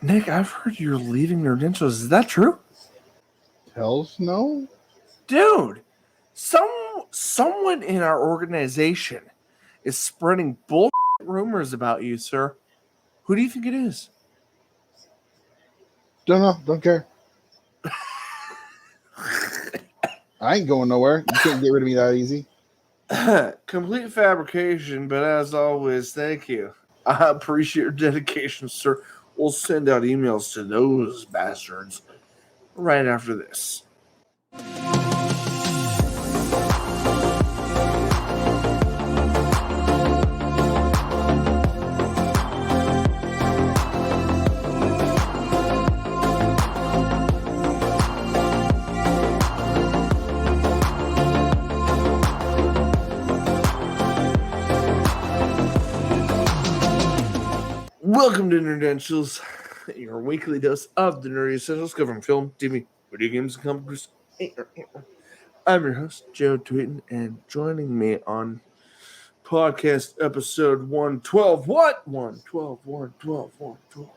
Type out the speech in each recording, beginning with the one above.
Nick, I've heard you're leaving Nerdentials. Is that true? Hells no. Dude, someone in our organization is spreading bull rumors about you, sir. Who do you think it is? Don't know. Don't care. I ain't going nowhere. You can't get rid of me that easy. Complete fabrication, but as always, thank you. I appreciate your dedication, sir. We'll send out emails to those bastards right after this. Welcome to Nerdentials, your weekly dose of the nerdy essentials covering film, TV, video games, and comic books. I'm your host, Joe Tweeton, and joining me on podcast episode 112. What? 112, 112, 112.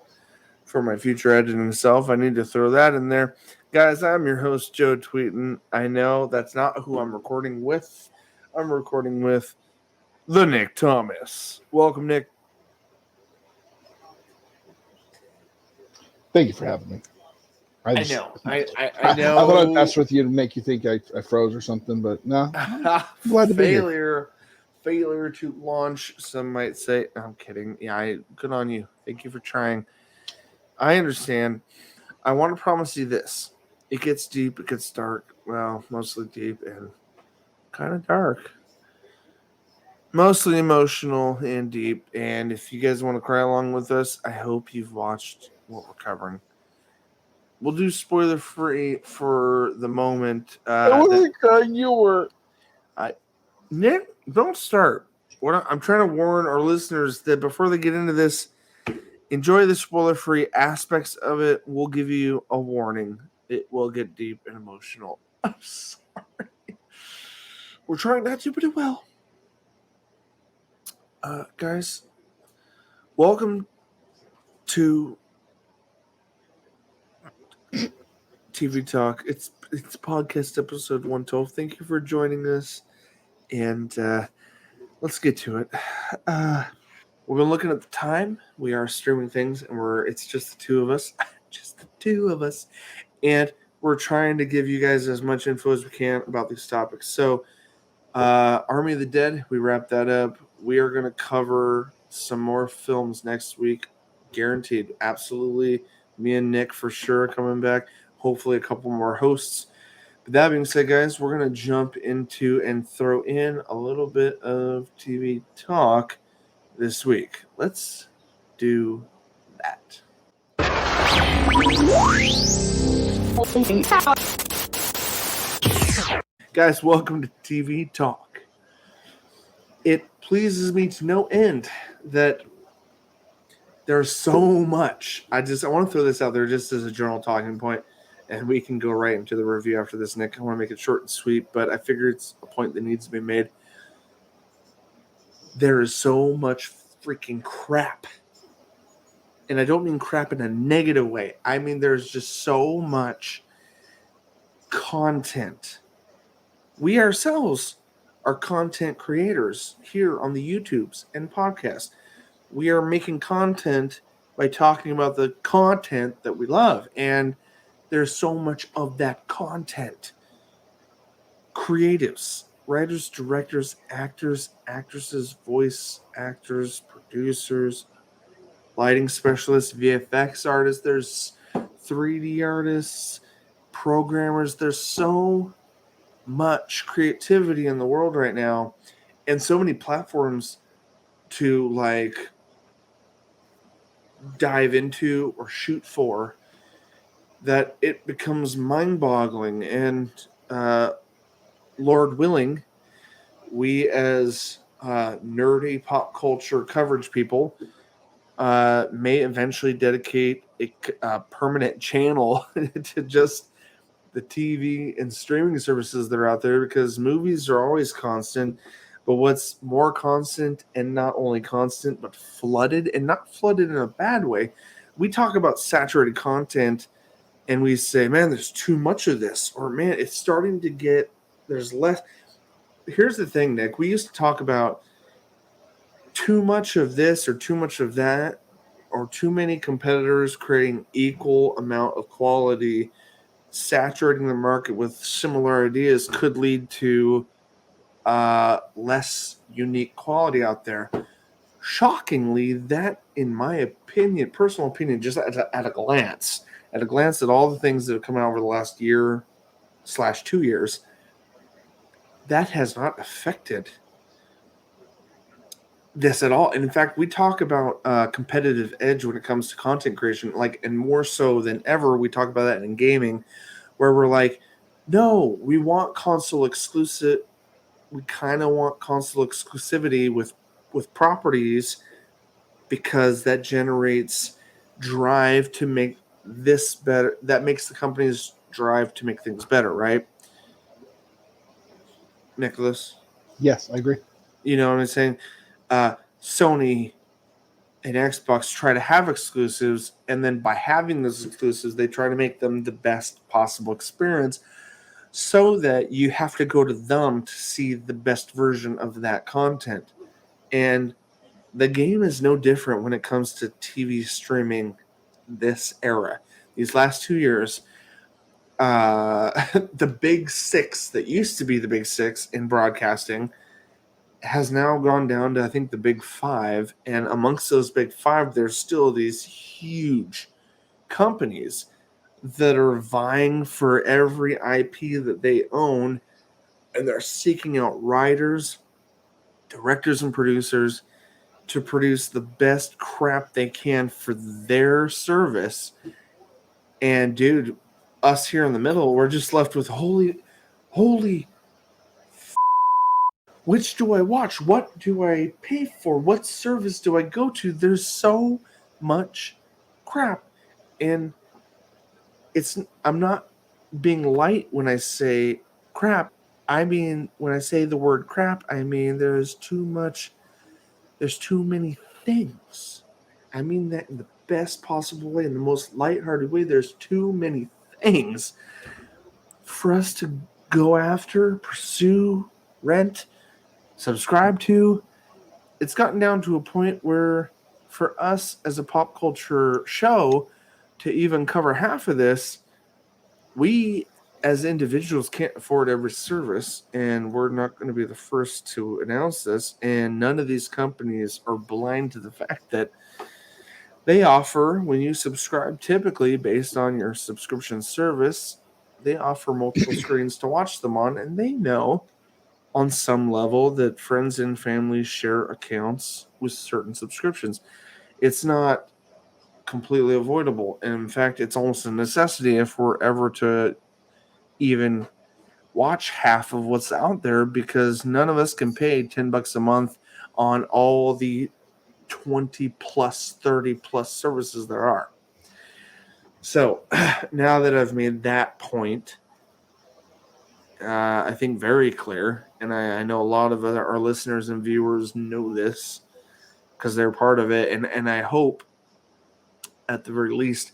For my future editing self, I need to throw that in there. Guys, I'm your host, Joe Tweeton. I know that's not who I'm recording with. I'm recording with the Nick Thomas. Welcome, Nick. Thank you for having me. I know. I know. I thought I'd mess with you to make you think I froze or something, but no. Glad to be here. Failure to launch, some might say. No, I'm kidding. Yeah, good on you. Thank you for trying. I understand. I want to promise you this. It gets deep, it gets dark. Well, mostly deep and kind of dark. Mostly emotional and deep. And if you guys want to cry along with us, I hope you've watched what we're covering. We'll do spoiler free for the moment. I wasn't crying, you were. Nick, don't start. I'm trying to warn our listeners that before they get into this, enjoy the spoiler free aspects of it. We'll give you a warning. It will get deep and emotional. I'm sorry. We're trying not to, but it will. Guys, welcome to TV Talk. It's podcast episode 112. Thank you for joining us. And let's get to it. We've been looking at the time. We are streaming things, and it's just the two of us. Just the two of us. And we're trying to give you guys as much info as we can about these topics. So, Army of the Dead, we wrapped that up. We are going to cover some more films next week. Guaranteed. Absolutely. Me and Nick for sure coming back. Hopefully a couple more hosts. But that being said, guys, we're going to jump into and throw in a little bit of TV talk this week. Let's do that. Guys, welcome to TV Talk. It pleases me to no end that there's so much. I want to throw this out there just as a general talking point, and we can go right into the review after this, Nick. I want to make it short and sweet, but I figure it's a point that needs to be made. There is so much freaking crap. And I don't mean crap in a negative way. I mean there's just so much content. We ourselves are content creators here on the YouTubes and podcasts. We are making content by talking about the content that we love. And there's so much of that content. Creatives, writers, directors, actors, actresses, voice actors, producers, lighting specialists, VFX artists, there's 3D artists, programmers. There's so much creativity in the world right now and so many platforms to dive into or shoot for that it becomes mind-boggling. And Lord willing, we as nerdy pop culture coverage people may eventually dedicate a permanent channel to just the TV and streaming services that are out there, because movies are always constant. But what's more constant, and not only constant, but flooded, and not flooded in a bad way, we talk about saturated content and we say, man, there's too much of this, or man, it's starting to get, there's less. Here's the thing, Nick. We used to talk about too much of this or too much of that, or too many competitors creating equal amount of quality, saturating the market with similar ideas could lead to less unique quality out there. Shockingly, that, in my opinion, personal opinion, just at a glance at all the things that have come out over the last year/2 years, that has not affected this at all. And in fact, we talk about competitive edge when it comes to content creation, and more so than ever, we talk about that in gaming, where we're like, no, we want console exclusive. We kind of want console exclusivity with properties, because that generates drive to make this better. That makes the companies drive to make things better, right, Nicholas? Yes, I agree. You know what I'm saying? Sony and Xbox try to have exclusives, and then by having those exclusives, they try to make them the best possible experience, so that you have to go to them to see the best version of that content. And the game is no different when it comes to TV streaming this era. These last 2 years, the big six that used to be the big six in broadcasting has now gone down to, I think, the big five. And amongst those big five, there's still these huge companies that are vying for every IP that they own, and they're seeking out writers, directors, and producers to produce the best crap they can for their service. And dude, us here in the middle, we're just left with holy which do I watch? What do I pay for? What service do I go to? There's so much crap. And I'm not being light when I say crap. I mean, when I say the word crap, I mean there's too many things. I mean that in the best possible way, in the most lighthearted way. There's too many things for us to go after, pursue, rent, subscribe to. It's gotten down to a point where, for us as a pop culture show to even cover half of this, we as individuals can't afford every service, and we're not going to be the first to announce this. And none of these companies are blind to the fact that they offer, when you subscribe, typically based on your subscription service, they offer multiple screens to watch them on, and they know on some level that friends and family share accounts with certain subscriptions. It's not completely avoidable. And in fact, it's almost a necessity if we're ever to even watch half of what's out there, because none of us can pay $10 a month on all the 20 plus 30 plus services there are. So now that I've made that point, I think very clear, and I know a lot of our listeners and viewers know this because they're part of it, and I hope at the very least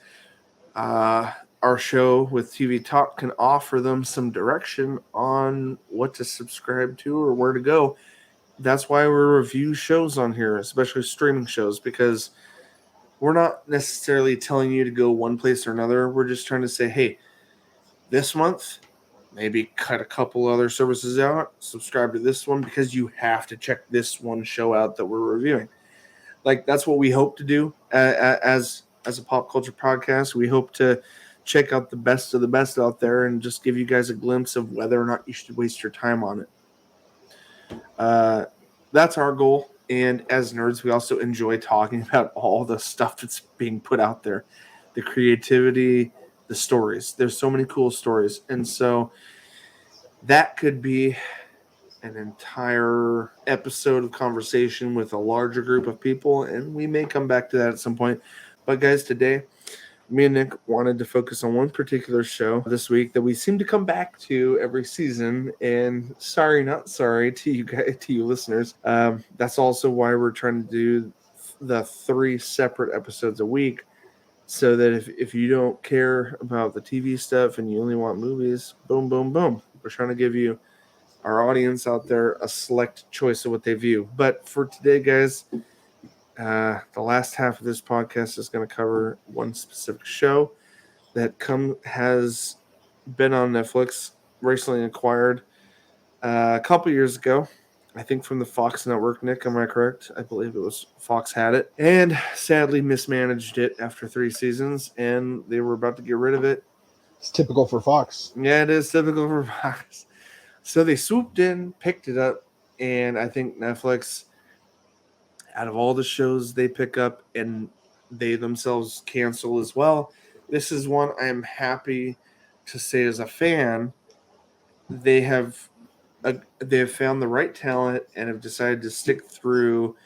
our show with TV Talk can offer them some direction on what to subscribe to or where to go. That's why we review shows on here, especially streaming shows, because we're not necessarily telling you to go one place or another. We're just trying to say, hey, this month, maybe cut a couple other services out, subscribe to this one, because you have to check this one show out that we're reviewing. That's what we hope to do as a pop culture podcast. We hope to check out the best of the best out there and just give you guys a glimpse of whether or not you should waste your time on it. That's our goal. And as nerds, we also enjoy talking about all the stuff that's being put out there, the creativity, the stories. There's so many cool stories. And so that could be an entire episode of conversation with a larger group of people, and we may come back to that at some point. But guys, today, me and Nick wanted to focus on one particular show this week that we seem to come back to every season. And sorry, not sorry to you guys, to you listeners. That's also why we're trying to do the 3 separate episodes a week, so that if you don't care about the TV stuff and you only want movies, boom, boom, boom. We're trying to give you, our audience out there, a select choice of what they view. But for today, guys, the last half of this podcast is going to cover one specific show that has been on Netflix, recently acquired a couple years ago. I think from the Fox network, Nick, am I correct? I believe it was Fox had it. And sadly mismanaged it after 3 seasons, and they were about to get rid of it. It's typical for Fox. Yeah, it is typical for Fox. So they swooped in, picked it up, and I think Netflix, out of all the shows they pick up and they themselves cancel as well, this is one I'm happy to say as a fan, they have found the right talent and have decided to stick through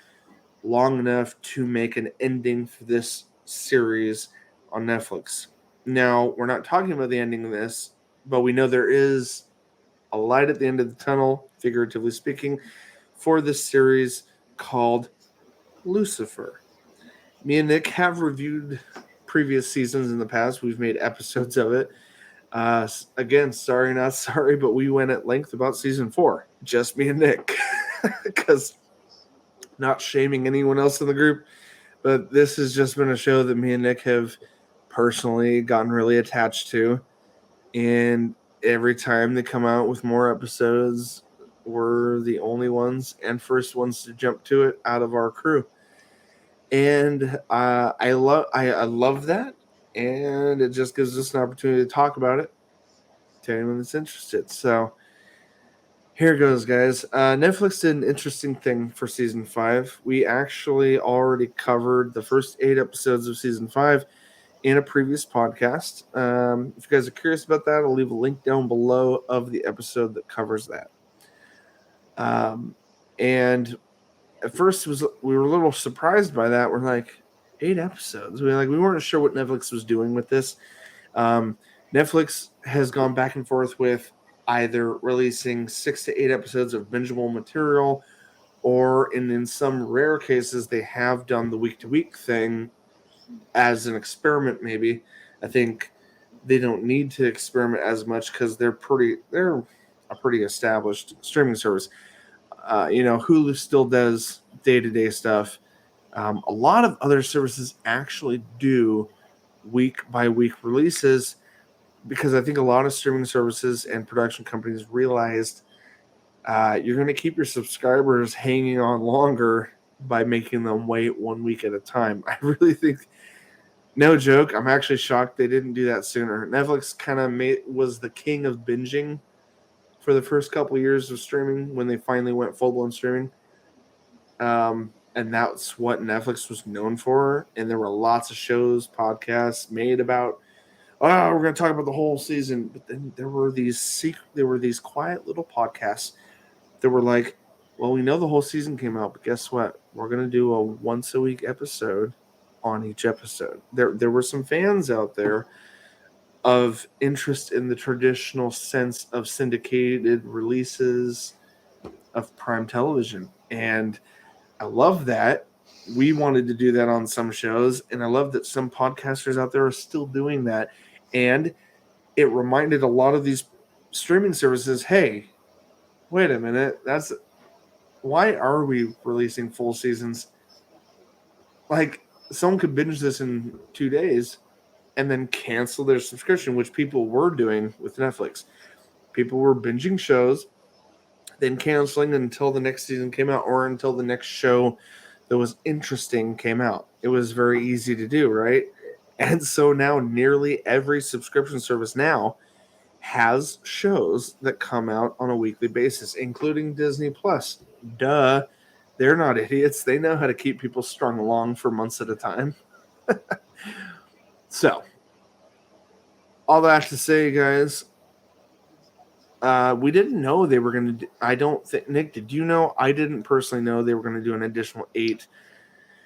long enough to make an ending for this series on Netflix. Now, we're not talking about the ending of this, but we know there is a light at the end of the tunnel, figuratively speaking, for this series called Lucifer. Me and Nick have reviewed previous seasons in the past. We've made episodes of it. Again, sorry, not sorry, but we went at length about season 4. Just me and Nick. Because not shaming anyone else in the group, but this has just been a show that me and Nick have personally gotten really attached to. And every time they come out with more episodes, we're the only ones and first ones to jump to it out of our crew. And I love that, and it just gives us an opportunity to talk about it to anyone that's interested. So here goes, guys. Netflix did an interesting thing for season 5. We actually already covered the first 8 episodes of season 5 in a previous podcast. If you guys are curious about that, I'll leave a link down below of the episode that covers that. And at first we were a little surprised by that. We're like, 8 episodes. We weren't sure what Netflix was doing with this. Netflix has gone back and forth with either releasing 6 to 8 episodes of bingeable material, or in some rare cases they have done the week-to-week thing as an experiment. Maybe I think they don't need to experiment as much because they're a pretty established streaming service. Hulu still does day-to-day stuff. A lot of other services actually do week-by-week releases, because I think a lot of streaming services and production companies realized you're going to keep your subscribers hanging on longer by making them wait 1 week at a time. I really think, no joke, I'm actually shocked they didn't do that sooner. Netflix kind of was the king of binging for the first couple of years of streaming when they finally went full-blown streaming. And that's what Netflix was known for. And there were lots of shows, podcasts made about, we're going to talk about the whole season. But then there were these quiet little podcasts that were like, well, we know the whole season came out, but guess what? We're going to do a once a week episode on each episode. There were some fans out there of interest in the traditional sense of syndicated releases of prime television. And I love that. We wanted to do that on some shows, and I love that some podcasters out there are still doing that. And it reminded a lot of these streaming services, hey, wait a minute, why are we releasing full seasons? Like, someone could binge this in 2 days and then cancel their subscription, which people were doing with Netflix. People were binging shows, then canceling until the next season came out, or until the next show that was interesting came out. It was very easy to do, right? And so now nearly every subscription service now has shows that come out on a weekly basis, including Disney Plus. Duh. They're not idiots. They know how to keep people strung along for months at a time. So, all that to say, guys, we didn't know they were going to I don't think, Nick, did you know? I didn't personally know they were going to do an additional 8.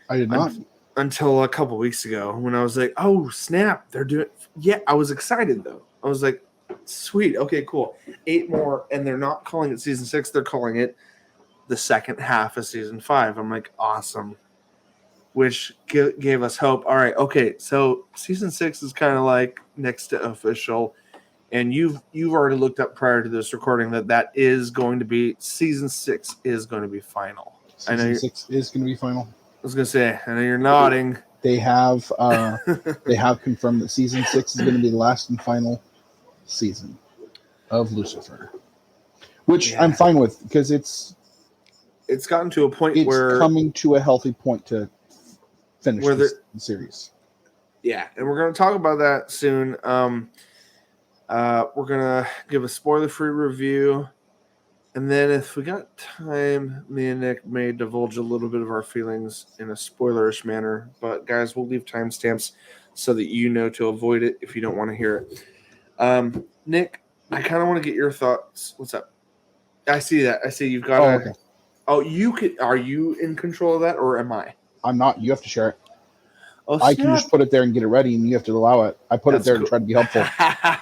I did not. Until a couple weeks ago, when I was like, oh, snap, they're doing... Yeah, I was excited, though. I was like, sweet, okay, cool. 8 more, and they're not calling it season 6. They're calling it the second half of season 5. I'm like, awesome. which gave us hope. All right, okay, so season 6 is kind of like next to official, and you've already looked up prior to this recording that is going to be season 6 is going to be final. Season 6 is going to be final. I was going to say, I know you're nodding. They have confirmed that season 6 is going to be the last and final season of Lucifer, which I'm fine with because it's gotten to a point where it's coming to a healthy point to finish the series. Yeah, and we're going to talk about that soon. We're going to give a spoiler-free review. And then if we got time, me and Nick may divulge a little bit of our feelings in a spoilerish manner. But guys, we'll leave timestamps so that you know to avoid it if you don't want to hear it. Nick, I kind of want to get your thoughts. What's up? I see that. I see you've got okay. Oh, you could. Are you in control of that, or am I? I'm not. You have to share it. Oh, I can just put it there and get it ready, and you have to allow it. I put it there and try to be helpful.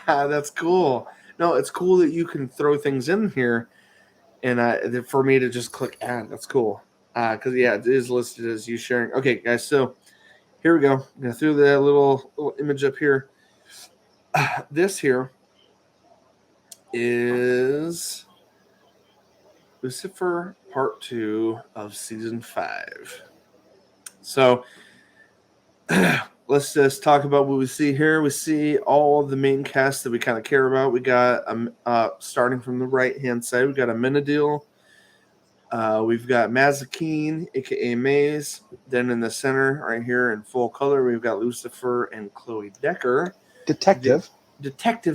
That's cool. No, it's cool that you can throw things in here, and for me to just click add. That's cool. Because it is listed as you sharing. Okay, guys. So here we go. I'm gonna throw that little image up here. This here is Lucifer Part 2 of Season 5. So let's just talk about what we see here. We see all of the main cast that we kind of care about. We got, starting from the right-hand side, we got Amenadiel. We've got Mazikeen, a.k.a. Maze. Then in the center, right here in full color, we've got Lucifer and Chloe Decker. Detective,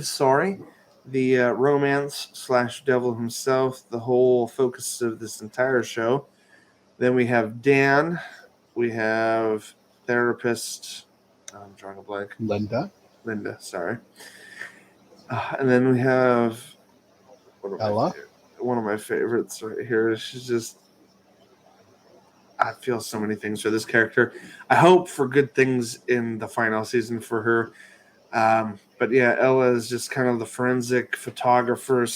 sorry. The romance/devil himself, the whole focus of this entire show. Then we have Dan. We have therapist. I'm drawing a blank. Linda, sorry. And then we have Ella. One of my favorites right here. She's just. I feel so many things for this character. I hope for good things in the final season for her. But yeah, Ella is just kind of the forensic photographer /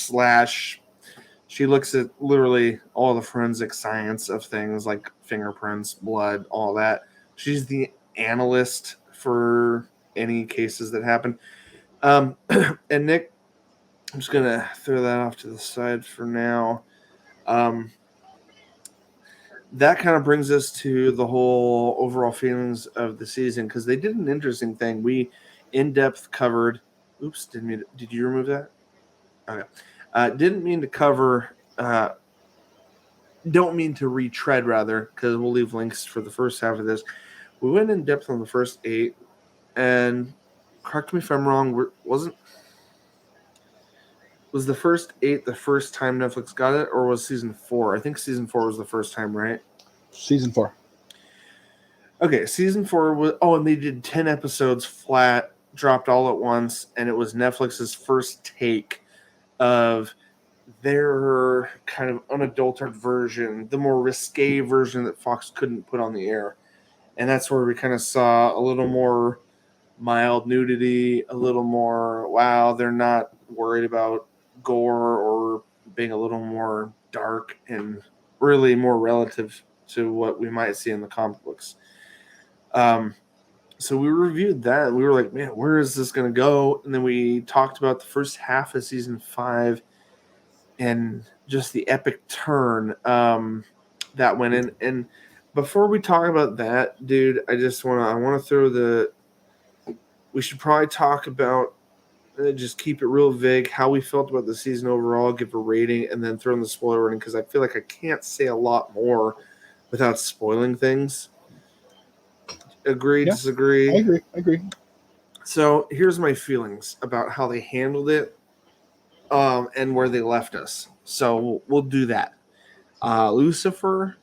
she looks at literally all the forensic science of things like fingerprints, blood, all that. She's the analyst for any cases that happen. And Nick, I'm just going to throw that off to the side for now. That kind of brings us to the whole overall feelings of the season because they did an interesting thing. We in-depth covered. Oops, did you remove that? Okay. Didn't mean to cover. Don't mean to retread, rather, because we'll leave links for the first half of this. We went in depth on the first 8, and correct me if I'm wrong. Was the first 8 the first time Netflix got it, or was season 4? I think season 4 was the first time, right? Season 4. Okay, season 4 was. Oh, and they did 10 episodes flat, dropped all at once, and it was Netflix's first take of their kind of unadulterated version, the more risque version that Fox couldn't put on the air. And that's where we kind of saw a little more mild nudity, a little more, wow, they're not worried about gore or being a little more dark and really more relative to what we might see in the comic books. So we reviewed that and we were like, man, where is this going to go? And then we talked about the first half of season 5 and just the epic turn that went in. And before we talk about that, dude, I want to throw we should probably talk about, just keep it real vague, how we felt about the season overall, give a rating, and then throw in the spoiler rating, because I feel like I can't say a lot more without spoiling things. Agree, disagree? I agree. So here's my feelings about how they handled it and where they left us. So we'll do that. Lucifer,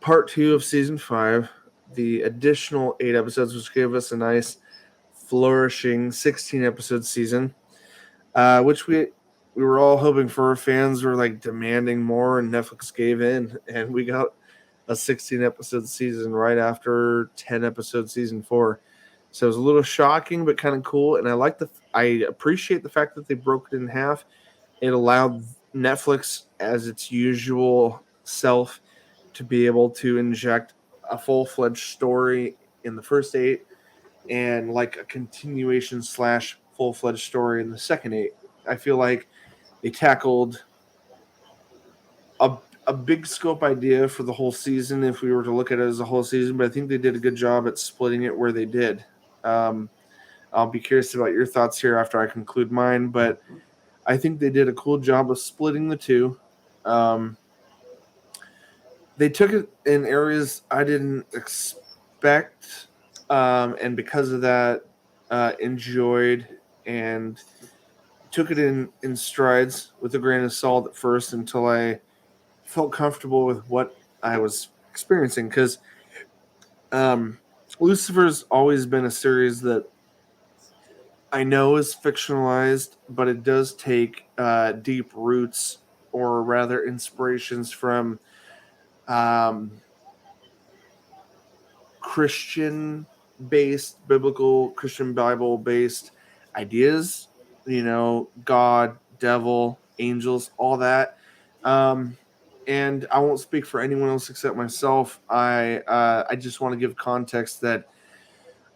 part 2 of season 5, the additional 8 episodes, which gave us a nice flourishing 16-episode season, which we were all hoping for. Fans were like demanding more, and Netflix gave in, and we got a 16-episode season right after 10-episode season 4. So it was a little shocking, but kind of cool. And I appreciate the fact that they broke it in half. It allowed Netflix, as its usual self, to be able to inject a full-fledged story in the first 8, and like a continuation / full-fledged story in the second 8. I feel like they tackled a big scope idea for the whole season if we were to look at it as a whole season, but I think they did a good job at splitting it where they did. I'll be curious about your thoughts here after I conclude mine, but I think they did a cool job of splitting the two. They took it in areas I didn't expect, and because of that, enjoyed and took it in strides with a grain of salt at first until I felt comfortable with what I was experiencing. Because Lucifer's always been a series that I know is fictionalized, but it does take deep roots, or rather inspirations from um, Christian based, biblical, Christian Bible based ideas, God, devil, angels, all that. Um, and I won't speak for anyone else except myself. I just want to give context that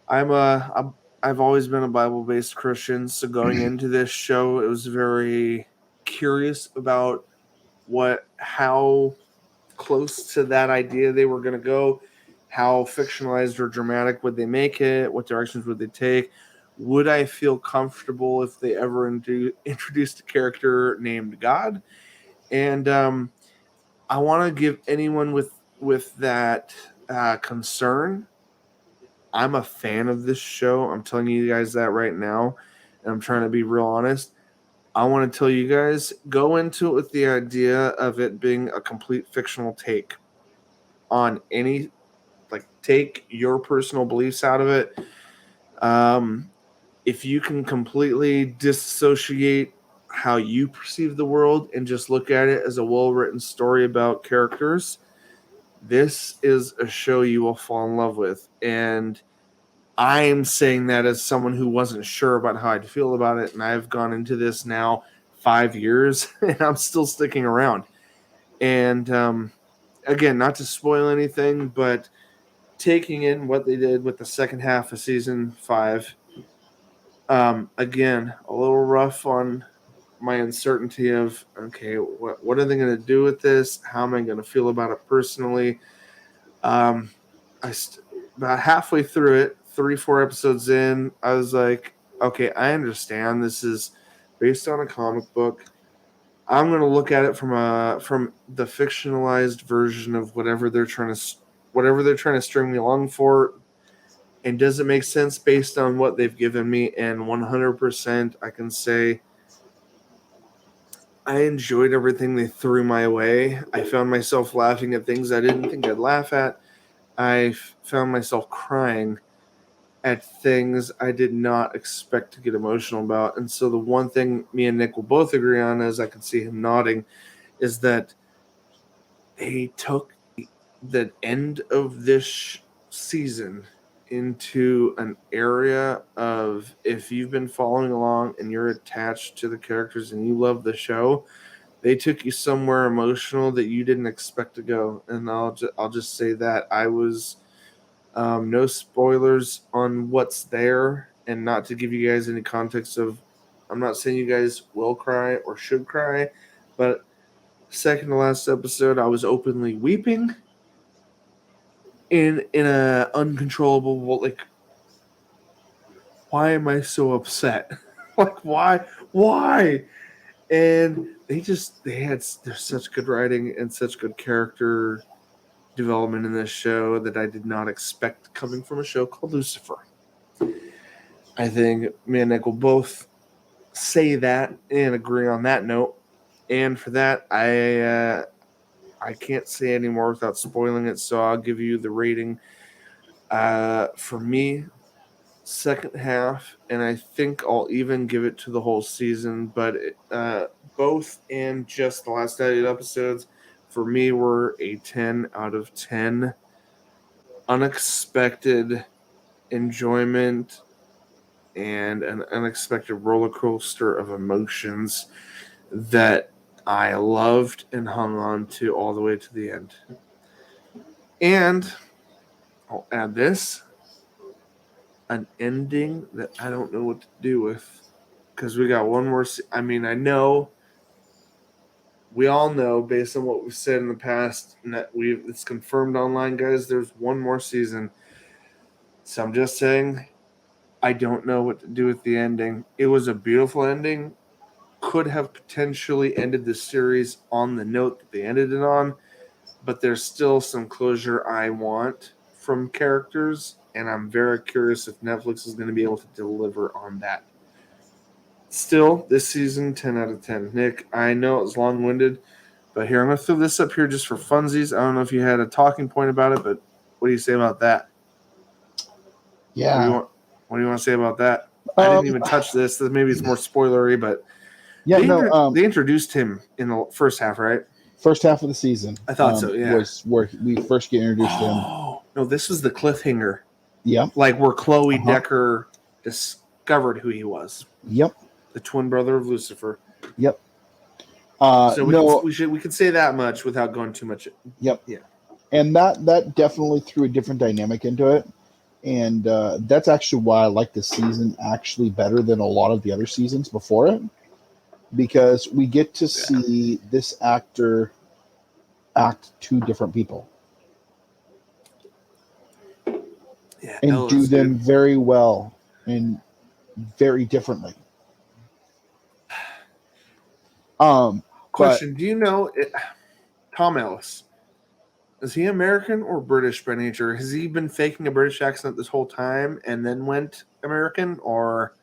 I've always been a Bible based Christian. So going into this show, it was very curious about how close to that idea they were going to go. How fictionalized or dramatic would they make it? What directions would they take? Would I feel comfortable if they ever introduced a character named God? And I want to give anyone with that concern. I'm a fan of this show. I'm telling you guys that right now, and I'm trying to be real honest. I want to tell you guys, go into it with the idea of it being a complete fictional take on any, like, take your personal beliefs out of it. If you can completely disassociate how you perceive the world and just look at it as a well-written story about characters, this is a show you will fall in love with. And I'm saying that as someone who wasn't sure about how I'd feel about it, and I've gone into this now 5 years, and I'm still sticking around. And again, not to spoil anything, but taking in what they did with the second half of season 5, again, a little rough on my uncertainty of, okay, what are they going to do with this? How am I going to feel about it personally? Um, about halfway through it, 3-4 episodes in, I was like, okay, I understand this is based on a comic book. I'm going to look at it from the fictionalized version of whatever they're trying to string me along for, and does it make sense based on what they've given me? And 100%, I can say I enjoyed everything they threw my way. I found myself laughing at things I didn't think I'd laugh at. I found myself crying at things I did not expect to get emotional about. And so the one thing me and Nick will both agree on, as I can see him nodding, is that they took the end of this season into an area of, if you've been following along and you're attached to the characters and you love the show, they took you somewhere emotional that you didn't expect to go. And I'll just say that I was no spoilers on what's there, and not to give you guys any context of, I'm not saying you guys will cry or should cry, but second to last episode, I was openly weeping in a uncontrollable, like, why am I so upset? Like, why? And there's such good writing and such good character development in this show that I did not expect coming from a show called Lucifer. I think me and Nick will both say that and agree on that note. And for that, I can't say any more without spoiling it, so I'll give you the rating. For me, second half, and I think I'll even give it to the whole season, but both and just the last 8 episodes, for me, were a 10 out of 10. Unexpected enjoyment and an unexpected roller coaster of emotions that I loved and hung on to all the way to the end. And I'll add this. An ending that I don't know what to do with. Because we got one more. I mean, I know. We all know, based on what we've said in the past, and that it's confirmed online, guys. There's one more season. So I'm just saying, I don't know what to do with the ending. It was a beautiful ending. Could have potentially ended the series on the note that they ended it on, but there's still some closure I want from characters, and I'm very curious if Netflix is going to be able to deliver on that. Still, this season, 10 out of 10. Nick, I know it's long-winded, but here, I'm going to throw this up here just for funsies. I don't know if you had a talking point about it, but what do you say about that? Yeah. What do you want to say about that? I didn't even touch this. Maybe it's more spoilery, but yeah, they introduced him in the first half, right? First half of the season. I thought so, yeah. Was where we first get introduced to him. Oh, no, this was the cliffhanger. Yep. Like where Chloe Decker discovered who he was. Yep. The twin brother of Lucifer. Yep. So we could say that much without going too much. Yep. Yeah. And that definitely threw a different dynamic into it. And that's actually why I like this season actually better than a lot of the other seasons before it. Because we get to see this actor act two different people. Yeah, and do them very well and very differently. Question: do you know Tom Ellis? Is he American or British by nature? Has he been faking a British accent this whole time and then went American, or?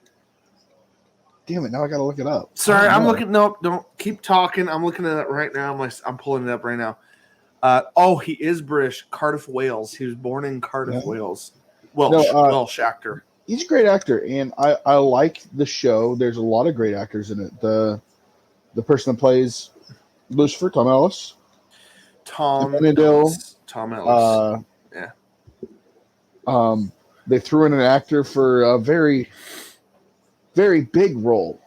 Damn it! Now I gotta look it up. Sorry, I'm looking. Nope, don't keep talking. I'm looking at it right now. I'm pulling it up right now. He is British. Cardiff, Wales. He was born in Cardiff, Wales. Welsh actor. He's a great actor, and I like the show. There's a lot of great actors in it. The person that plays Lucifer, Tom Ellis. Tom Ellis. Yeah. They threw in an actor for a very, very big role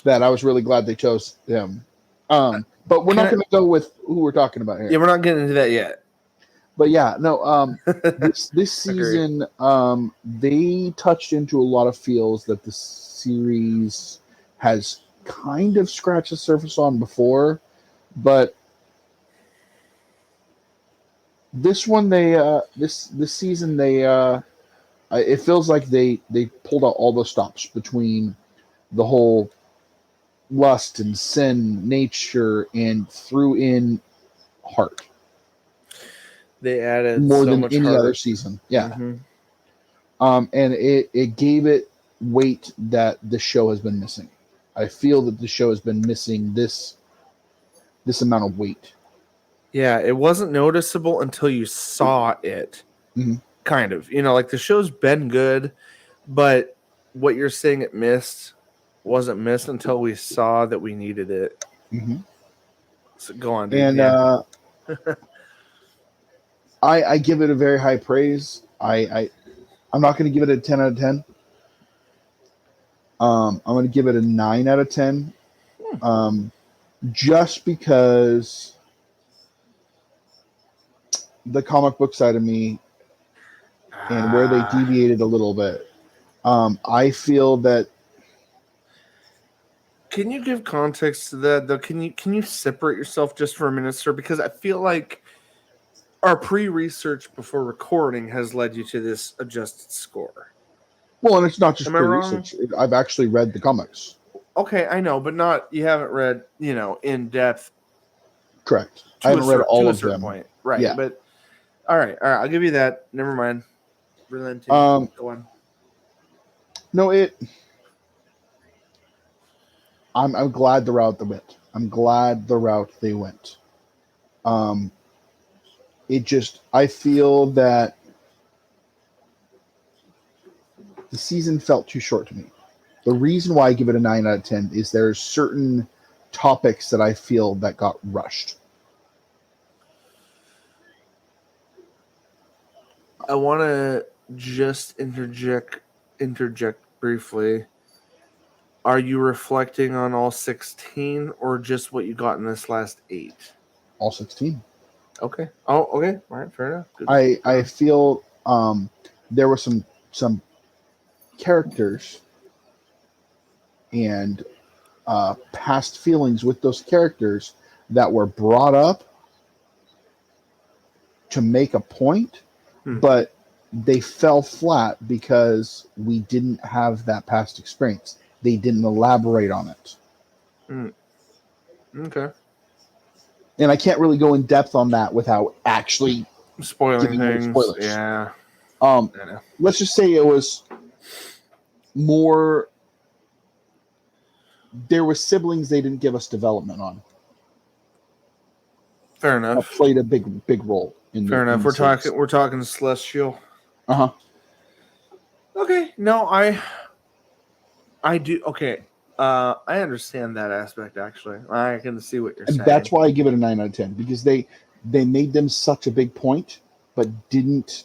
that I was really glad they chose him. But we're not going to go with who we're talking about here. Yeah, we're not getting into that yet. But yeah, no. This season, they touched into a lot of feels that the series has kind of scratched the surface on before, but this one this season it feels like they pulled out all the stops between the whole lust and sin nature and threw in heart. They added more so than much any heart. other season. Yeah. Mm-hmm. And it gave it weight that the show has been missing. I feel that the show has been missing this amount of weight. Yeah, it wasn't noticeable until you saw it. Mm-hmm. Kind of. Like the show's been good, but what you're saying it missed wasn't missed until we saw that we needed it. Mm-hmm. So go on, dude. And I give it a very high praise. I'm not going to give it a 10 out of 10. I'm going to give it a 9 out of 10. Just because the comic book side of me and where they deviated a little bit. I feel that. Can you give context to that, though? Can you separate yourself just for a minute, sir? Because I feel like our pre-research before recording has led you to this adjusted score. Well, and it's not just pre-research. I've actually read the comics. Okay, I know, but you haven't read, in depth. Correct. I haven't read all of them. Point. Right. Yeah. But all right, I'll give you that. Never mind. Relenting. Go on. No, I'm glad the route they went. I'm glad the route they went. I feel that the season felt too short to me. The reason why I give it a 9 out of 10 is there's certain topics that I feel that got rushed. I want to just interject briefly. Are you reflecting on all 16 or just what you got in this last 8? All 16. Okay. Oh, okay. All right. Fair enough. Good. I feel there were some characters and past feelings with those characters that were brought up to make a point, but they fell flat because we didn't have that past experience. They didn't elaborate on it. Okay. And I can't really go in depth on that without actually Spoiling giving away things. spoilers. Yeah. I know. Let's just say it was more. There were siblings they didn't give us development on. Fair That enough. played a big role in Fair the. enough. In the We're talking Celestial. Uh-huh. Okay. No, I do. Okay. I understand that aspect. Actually, I can see what you're And saying. that's why I give it a 9 out of 10, because they made them such a big point, but didn't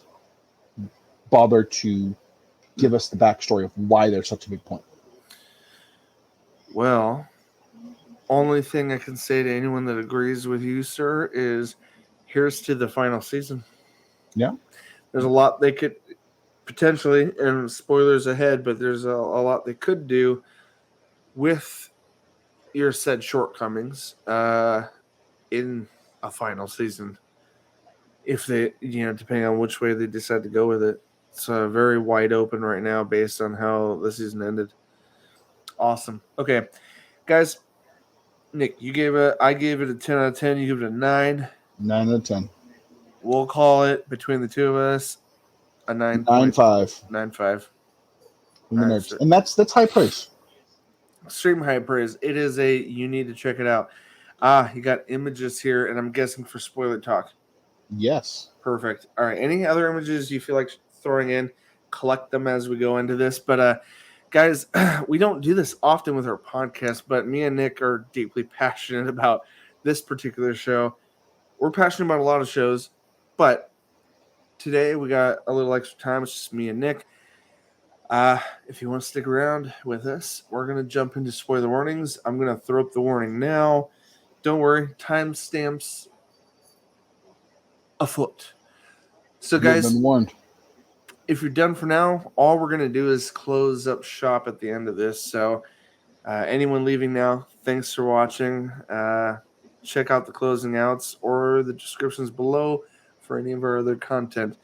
bother to give us the backstory of why they're such a big point. Well, only thing I can say to anyone that agrees with you, sir, is here's to the final season. Yeah. There's a lot they could potentially, and spoilers ahead, but there's a lot they could do with your said shortcomings in a final season. If they, depending on which way they decide to go with it. It's very wide open right now based on how the season ended. Awesome. Okay, guys. Nick, I gave it a 10 out of 10. You give it a 9. 9 out of 10. We'll call it between the two of us a 9.5. 9.95. From the nerds. And that's high praise. Extreme high praise. It is you need to check it out. You got images here, and I'm guessing for spoiler talk. Yes. Perfect. All right. Any other images you feel like throwing in? Collect them as we go into this. But guys, we don't do this often with our podcast, but me and Nick are deeply passionate about this particular show. We're passionate about a lot of shows, but today we got a little extra time. It's just me and Nick. If you want to stick around with us, we're going to jump into spoiler warnings. I'm going to throw up the warning now. Don't worry, timestamps afoot. So, guys, you've been warned. If you're done for now, all we're going to do is close up shop at the end of this. So, anyone leaving now, thanks for watching. Check out the closing outs or the descriptions below for any of our other content.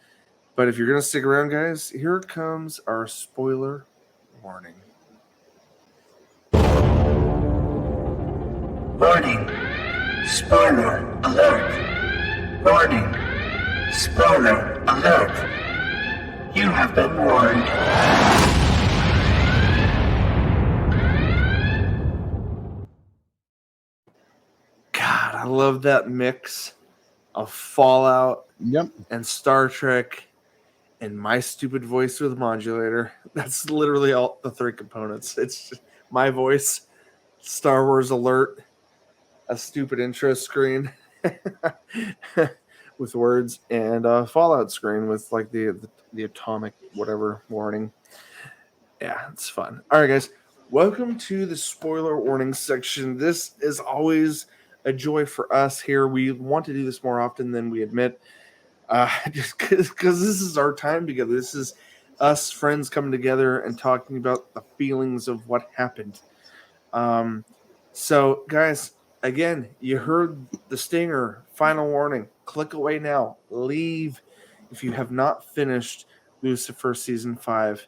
But if you're going to stick around, guys, here comes our spoiler warning. Warning. Spoiler alert. Warning. Spoiler alert. You have been warned. God, I love that mix of Fallout and Star Trek and my stupid voice with a modulator. That's literally all the three components. It's just my voice, Star Wars alert, a stupid intro screen with words, and a Fallout screen with like the atomic whatever warning. Yeah, it's fun. All right, guys, welcome to the spoiler warning section. This is always a joy for us here. We want to do this more often than we admit. Just because this is our time together. This is us friends coming together and talking about the feelings of what happened. So, guys, again, you heard the stinger. Final warning. Click away now. Leave if you have not finished Lucifer Season 5.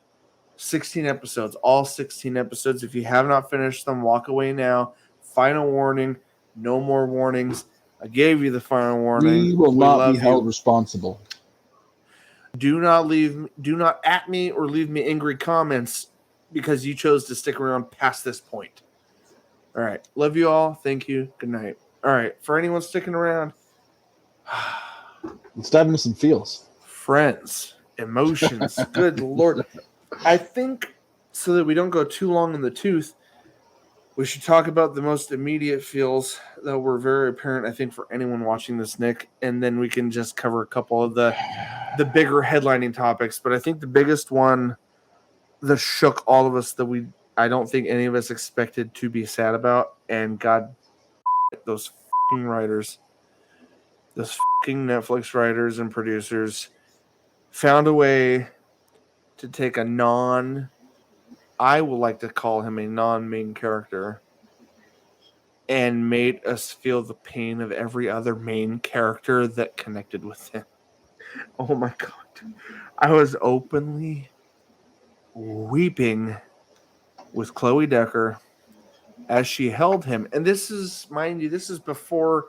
16 episodes. All 16 episodes. If you have not finished them, walk away now. Final warning. No more warnings. I gave you the final warning. We will not be held responsible. Do not at me or leave me angry comments because you chose to stick around past this point. All right. Love you all. Thank you. Good night. All right. For anyone sticking around, let's dive into some feels. Friends, emotions. Good Lord. I think so that we don't go too long in the tooth, we should talk about the most immediate feels that were very apparent, I think, for anyone watching this, Nick, and then we can just cover a couple of the bigger headlining topics. But I think the biggest one that shook all of us that I don't think any of us expected to be sad about, and God, those writers. those fucking Netflix writers and producers found a way to take I would like to call him a non-main character, and made us feel the pain of every other main character that connected with him. Oh my god. I was openly weeping with Chloe Decker as she held him. And this is, mind you, this is before,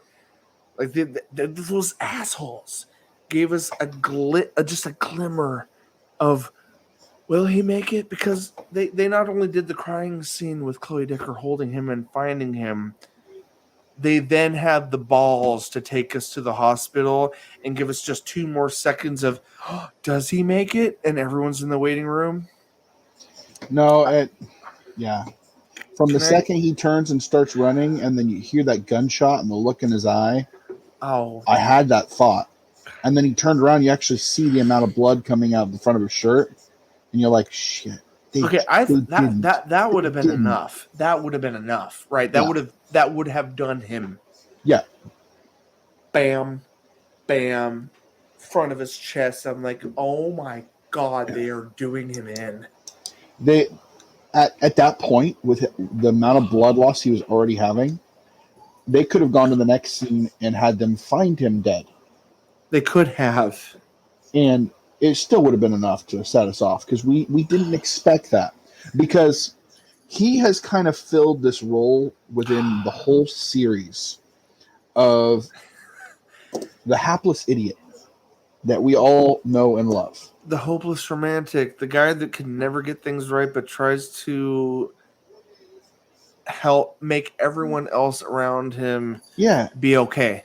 like, those assholes gave us just a glimmer of, will he make it? Because they not only did the crying scene with Chloe Decker holding him and finding him, they then had the balls to take us to the hospital and give us just 2 more seconds of, oh, does he make it? And everyone's in the waiting room. No, yeah. From the second he turns and starts running, and then you hear that gunshot and the look in his eye, I had that thought. And then he turned around, you actually see the amount of blood coming out of the front of his shirt, and you're like, shit. That would have been enough. That would have been enough, right? That would have done him. Yeah. Bam, bam, front of his chest. I'm like, oh my god, they are doing him in. At that point, with the amount of blood loss he was already having, they could have gone to the next scene and had them find him dead. They could have. And it still would have been enough to set us off, because we didn't expect that. Because he has kind of filled this role within the whole series of the hapless idiot that we all know and love. The hopeless romantic, the guy that can never get things right but tries to help make everyone else around him be okay.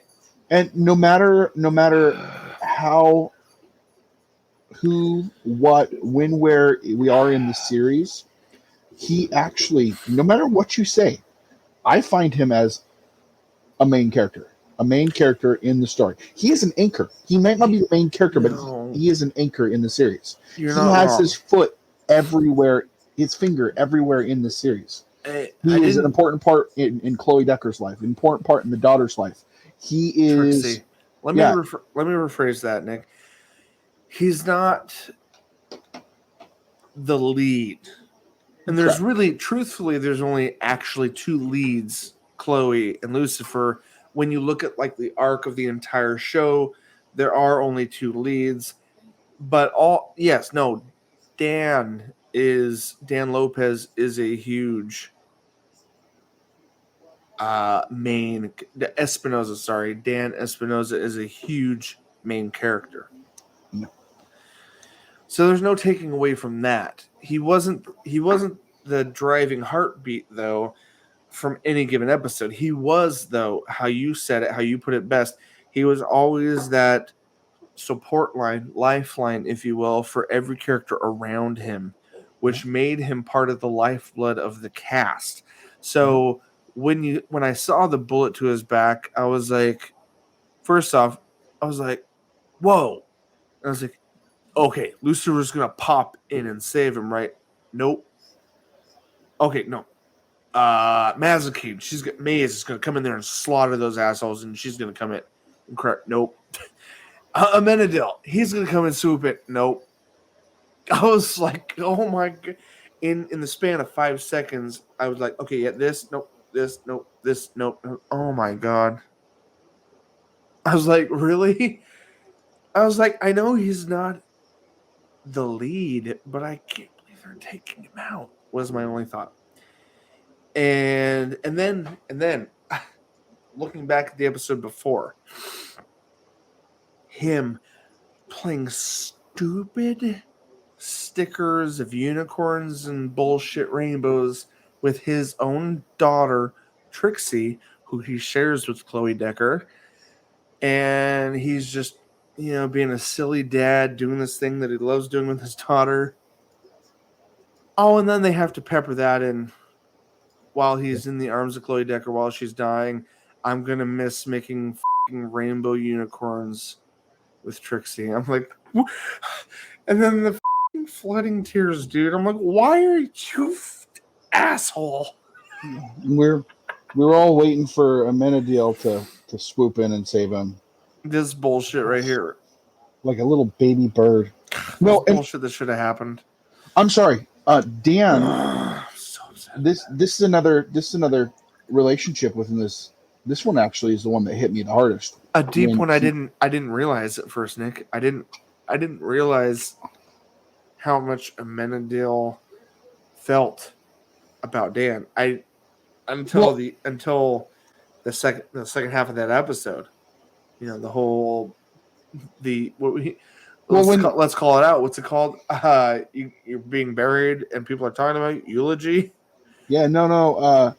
And no matter how, who, what, when, where we are in the series, he actually, no matter what you say, I find him as a main character in the story. He is an anchor. He might not be the main character, but he is an anchor in the series. He has his foot everywhere, his finger everywhere in the series. He is an important part in Chloe Decker's life, an important part in the daughter's life. He is. Trixie. Let me rephrase that, Nick. He's not the lead. And there's truthfully, there's only actually 2 leads, Chloe and Lucifer. When you look at like the arc of the entire show, there are only 2 leads. But Dan Lopez is a huge Dan Espinosa is a huge main character. No. So there's no taking away from that. He wasn't the driving heartbeat though from any given episode. He was, though, how you said it, how you put it best, he was always that support line, lifeline, if you will, for every character around him, which made him part of the lifeblood of the cast. So when I saw the bullet to his back, I was like, first off, I was like, whoa. And I was like, okay, Lucifer's going to pop in and save him, right? Nope. Okay, no. Mazakine, Maze is going to come in there and slaughter those assholes, and she's going to come in and correct. Nope. Amenadil, he's going to come and swoop it. Nope. I was like, oh my god. In the span of 5 seconds, I was like, okay, yeah, this, nope, this, nope, this, nope. Oh my god. I was like, really? I was like, I know he's not the lead, but I can't believe they're taking him out, was my only thought. And then looking back at the episode before, him playing stupid stickers of unicorns and bullshit rainbows with his own daughter, Trixie, who he shares with Chloe Decker. And he's just, being a silly dad, doing this thing that he loves doing with his daughter. Oh, and then they have to pepper that in while he's in the arms of Chloe Decker while she's dying. I'm going to miss making rainbow unicorns with Trixie. I'm like, what? And then the flooding tears, dude. I'm like, why are you asshole? We're all waiting for Amenadiel to swoop in and save him. This bullshit right here. like a little baby bird. This No, and bullshit that should have happened. I'm sorry, Dan. So upset. This is another relationship within this. This one actually is the one that hit me the hardest. A deep When one. I didn't realize at first, Nick. I didn't realize how much Amenadiel felt about Dan. Until the second half of that episode. You know, the whole let's call it out. What's it called? You're being buried and people are talking about you. Eulogy. Yeah, no.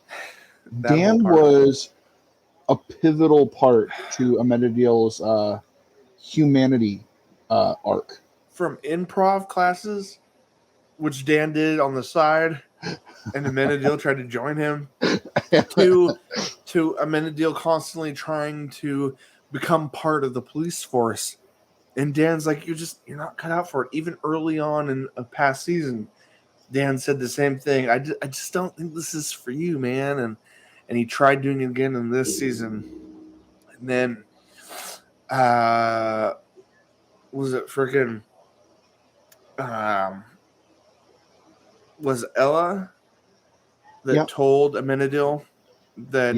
Dan was a pivotal part to Amenadiel's humanity arc. From improv classes, which Dan did on the side, and Amenadiel tried to join him, to Amenadiel constantly trying to become part of the police force. And Dan's like, you're not cut out for it. Even early on in a past season, Dan said the same thing. I just don't think this is for you, man. And he tried doing it again in this season. And then, was it freaking, was Ella that told Amenadiel that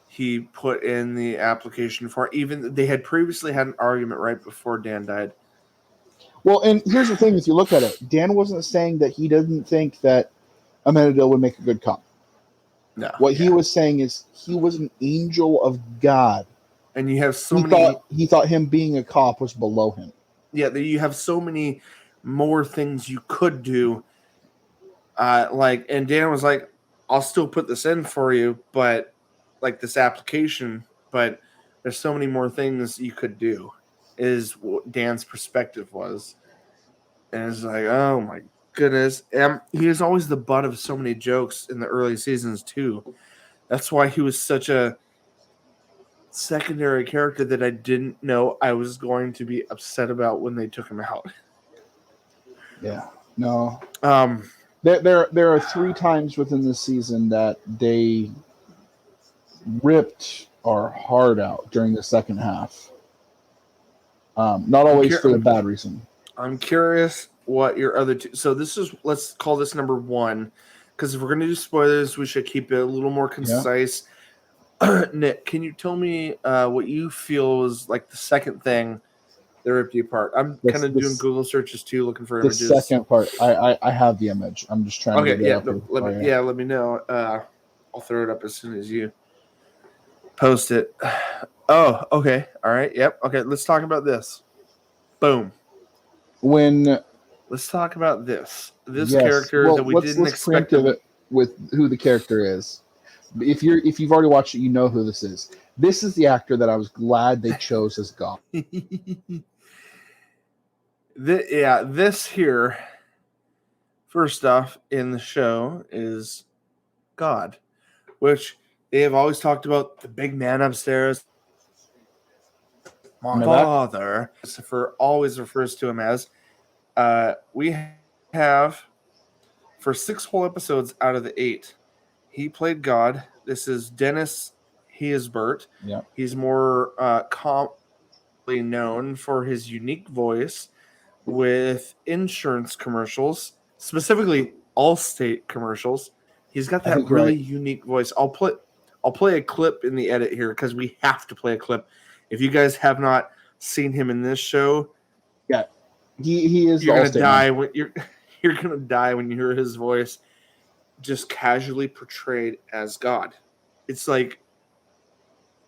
he put in the application for, even they had previously had an argument right before Dan died. Well, and here's the thing: if you look at it, Dan wasn't saying that he didn't think that Amenadiel would make a good cop. No. What he was saying is he was an angel of God, and you have he thought him being a cop was below him. Yeah, you have so many more things you could do. And Dan was like, "I'll still put this in for you, but like this application, but there's so many more things you could do." Is what Dan's perspective was, and it's like, oh my goodness, and he was always the butt of so many jokes in the early seasons too. That's why he was such a secondary character that I didn't know I was going to be upset about when they took him out. Yeah, no. There are 3 times within the season that they ripped our heart out during the second half. Not always for a bad reason. I'm curious what your other two. So let's call this number 1, because if we're going to do spoilers, we should keep it a little more concise. Yeah. Nick, can you tell me what you feel is like the second thing that ripped you apart? I'm kind of doing Google searches too, looking for images. The second part, I have the image. I'm just trying to get it up. Let me know. I'll throw it up as soon as you post it. Oh, okay. All right. Yep. Okay. Let's talk about this. Boom. Let's talk about this. This character that we didn't expect. Let's preempt it with who the character is. If you've already watched it, you know who this is. This is the actor that I was glad they chose as God. This here, first off in the show, is God, which they have always talked about, the big man upstairs. My father. Lucifer always refers to him as. We have, for 6 whole episodes out of the 8, he played God. This is Dennis Haysbert. Yeah. He's more commonly known for his unique voice with insurance commercials, specifically Allstate commercials. He's got that really unique voice. I'll play a clip in the edit here because we have to play a clip. If you guys have not seen him in this show, he is. You're gonna die you're gonna die when you hear his voice just casually portrayed as God. It's like,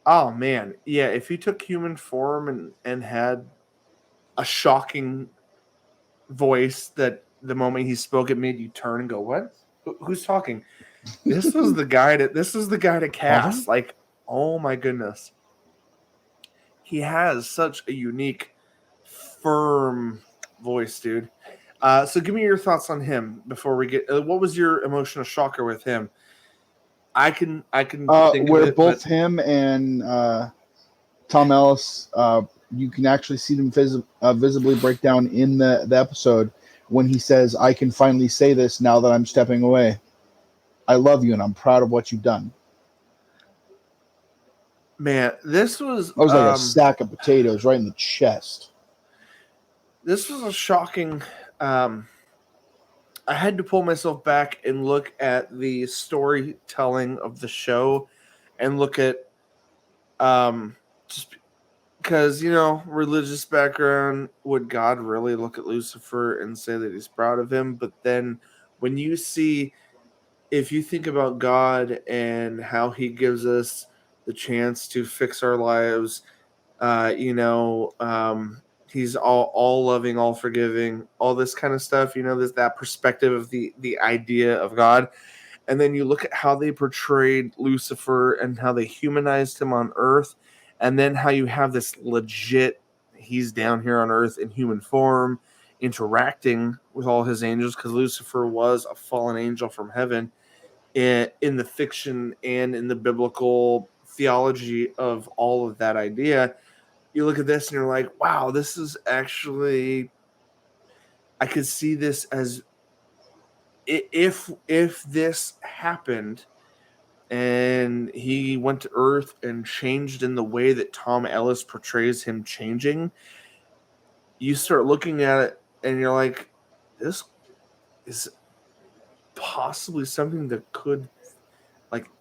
oh man, yeah. If he took human form and had a shocking voice that the moment he spoke it made you turn and go, what? Who's talking? This was the guy to cast. Like, oh my goodness. He has such a unique, firm voice, dude. So give me your thoughts on him before we get. What was your emotional shocker with him? I can think where of it, both him and Tom Ellis, you can actually see them visibly break down in the episode when he says, "I can finally say this now that I'm stepping away. I love you and I'm proud of what you've done." Man, this was That was like a sack of potatoes right in the chest. This was a shocking. I had to pull myself back and look at the storytelling of the show, and look at just because religious background. Would God really look at Lucifer and say that he's proud of him? But then when you see, if you think about God and how he gives us the chance to fix our lives, he's all loving, all forgiving, all this kind of stuff. That perspective of the idea of God, and then you look at how they portrayed Lucifer and how they humanized him on Earth, and then how you have this legit, he's down here on Earth in human form, interacting with all his angels, because Lucifer was a fallen angel from heaven. In the fiction and in the biblical theology of all of that idea, you look at this and you're like, wow, this is actually, I could see this as, if this happened and he went to Earth and changed in the way that Tom Ellis portrays him changing, you start looking at it and you're like, this is possibly something that could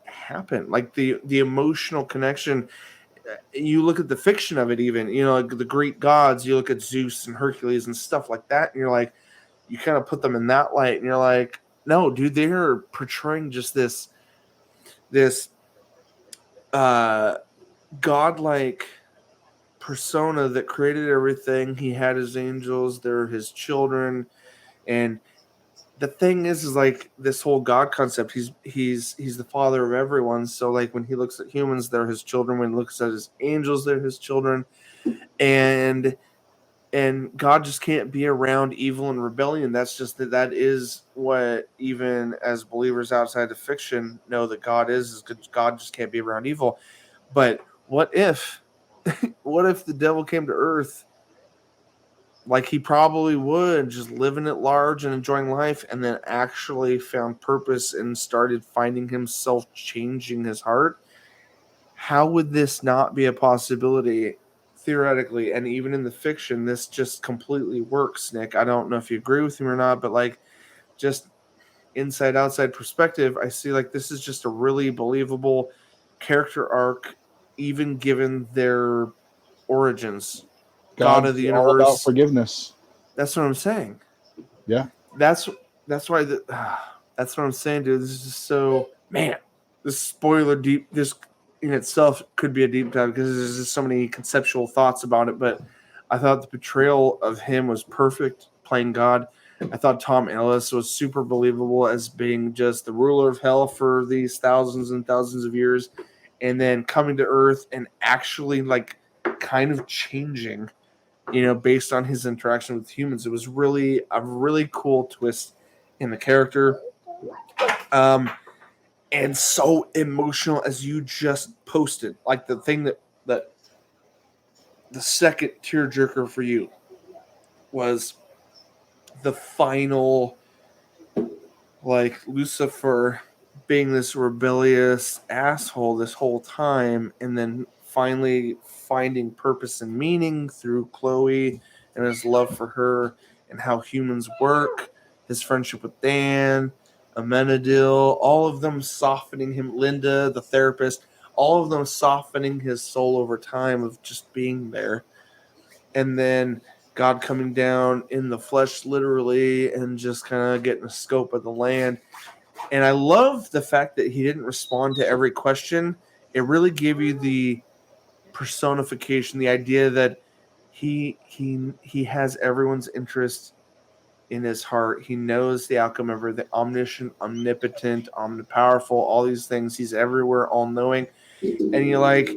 happen. Like the emotional connection. You look at the fiction of it, even like the Greek gods. You look at Zeus and Hercules and stuff like that, and you're like, you kind of put them in that light, and you're like, no, dude, they're portraying just this godlike persona that created everything. He had his angels, they're his children, and the thing is like this whole God concept. He's the father of everyone. So like when he looks at humans, they're his children. When he looks at his angels, they're his children. And God just can't be around evil and rebellion. That's just that is what, even as believers outside of fiction, know that God is good. God just can't be around evil. But what if the devil came to Earth, like he probably would, just living at large and enjoying life, and then actually found purpose and started finding himself changing his heart? How would this not be a possibility theoretically? And even in the fiction, this just completely works, Nick. I don't know if you agree with him or not, but like just inside outside perspective, I see like this is just a really believable character arc, even given their origins. God of the all about universe. forgiveness. That's what I'm saying. Yeah. That's why that's what I'm saying, dude. This is just so, man. This spoiler deep. This in itself could be a deep dive because there's just so many conceptual thoughts about it. But I thought the portrayal of him was perfect, playing God. I thought Tom Ellis was super believable as being just the ruler of hell for these thousands and thousands of years, and then coming to Earth and actually like kind of changing, based on his interaction with humans. It was really a really cool twist in the character. And so emotional, as you just posted. Like the thing that the second tearjerker for you was the final, like Lucifer being this rebellious asshole this whole time, and then finally finding purpose and meaning through Chloe and his love for her and how humans work, his friendship with Dan, Amenadiel, all of them softening him, Linda, the therapist, all of them softening his soul over time of just being there. And then God coming down in the flesh, literally, and just kind of getting a scope of the land. And I love the fact that he didn't respond to every question. It really gave you the personification, the idea that he has everyone's interest in his heart. He knows the outcome of everything. Omniscient, omnipotent, omnipowerful, all these things. He's everywhere, all-knowing. And you're like,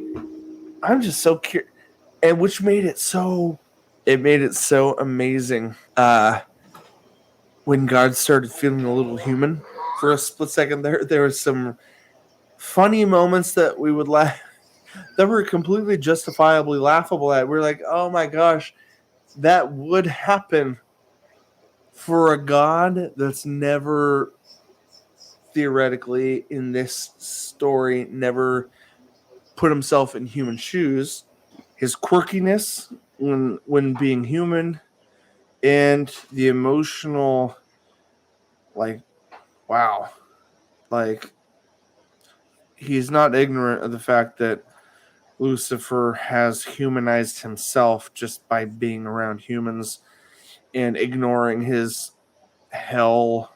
I'm just so curious. And which made it so amazing. When God started feeling a little human for a split second there was some funny moments that we would laugh, that were completely justifiably laughable at. We're like, oh my gosh, that would happen for a God that's never, theoretically in this story, never put himself in human shoes, his quirkiness when being human, and the emotional, like, wow, like, he's not ignorant of the fact that Lucifer has humanized himself just by being around humans and ignoring his hell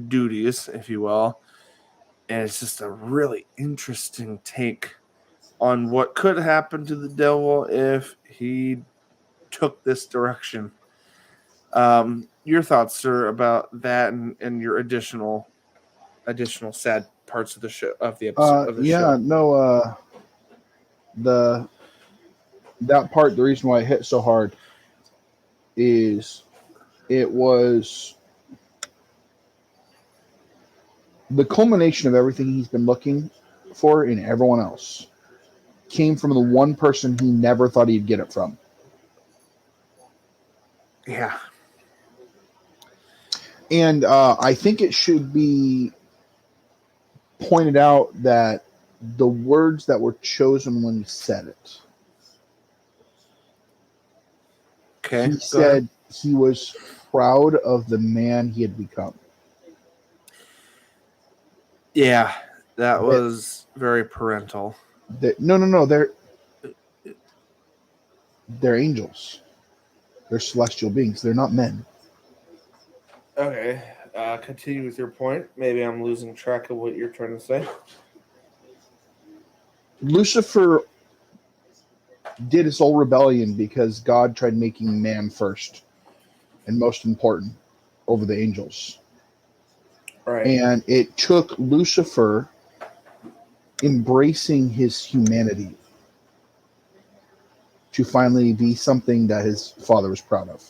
duties, if you will. And it's just a really interesting take on what could happen to the devil if he took this direction. Your thoughts, sir, about that and your additional sad parts of the show of the episode of the show. No, that part, the reason why it hit so hard is it was the culmination of everything he's been looking for in everyone else came from the one person he never thought he'd get it from. Yeah. And I think it should be pointed out that the words that were chosen when he said it. Okay. He said he was proud of the man he had become. Yeah, that was very parental. No. They're angels. They're celestial beings. They're not men. Okay. Continue with your point. Maybe I'm losing track of what you're trying to say. Lucifer did his whole rebellion because God tried making man first and most important over the angels. Right. And it took Lucifer embracing his humanity to finally be something that his father was proud of.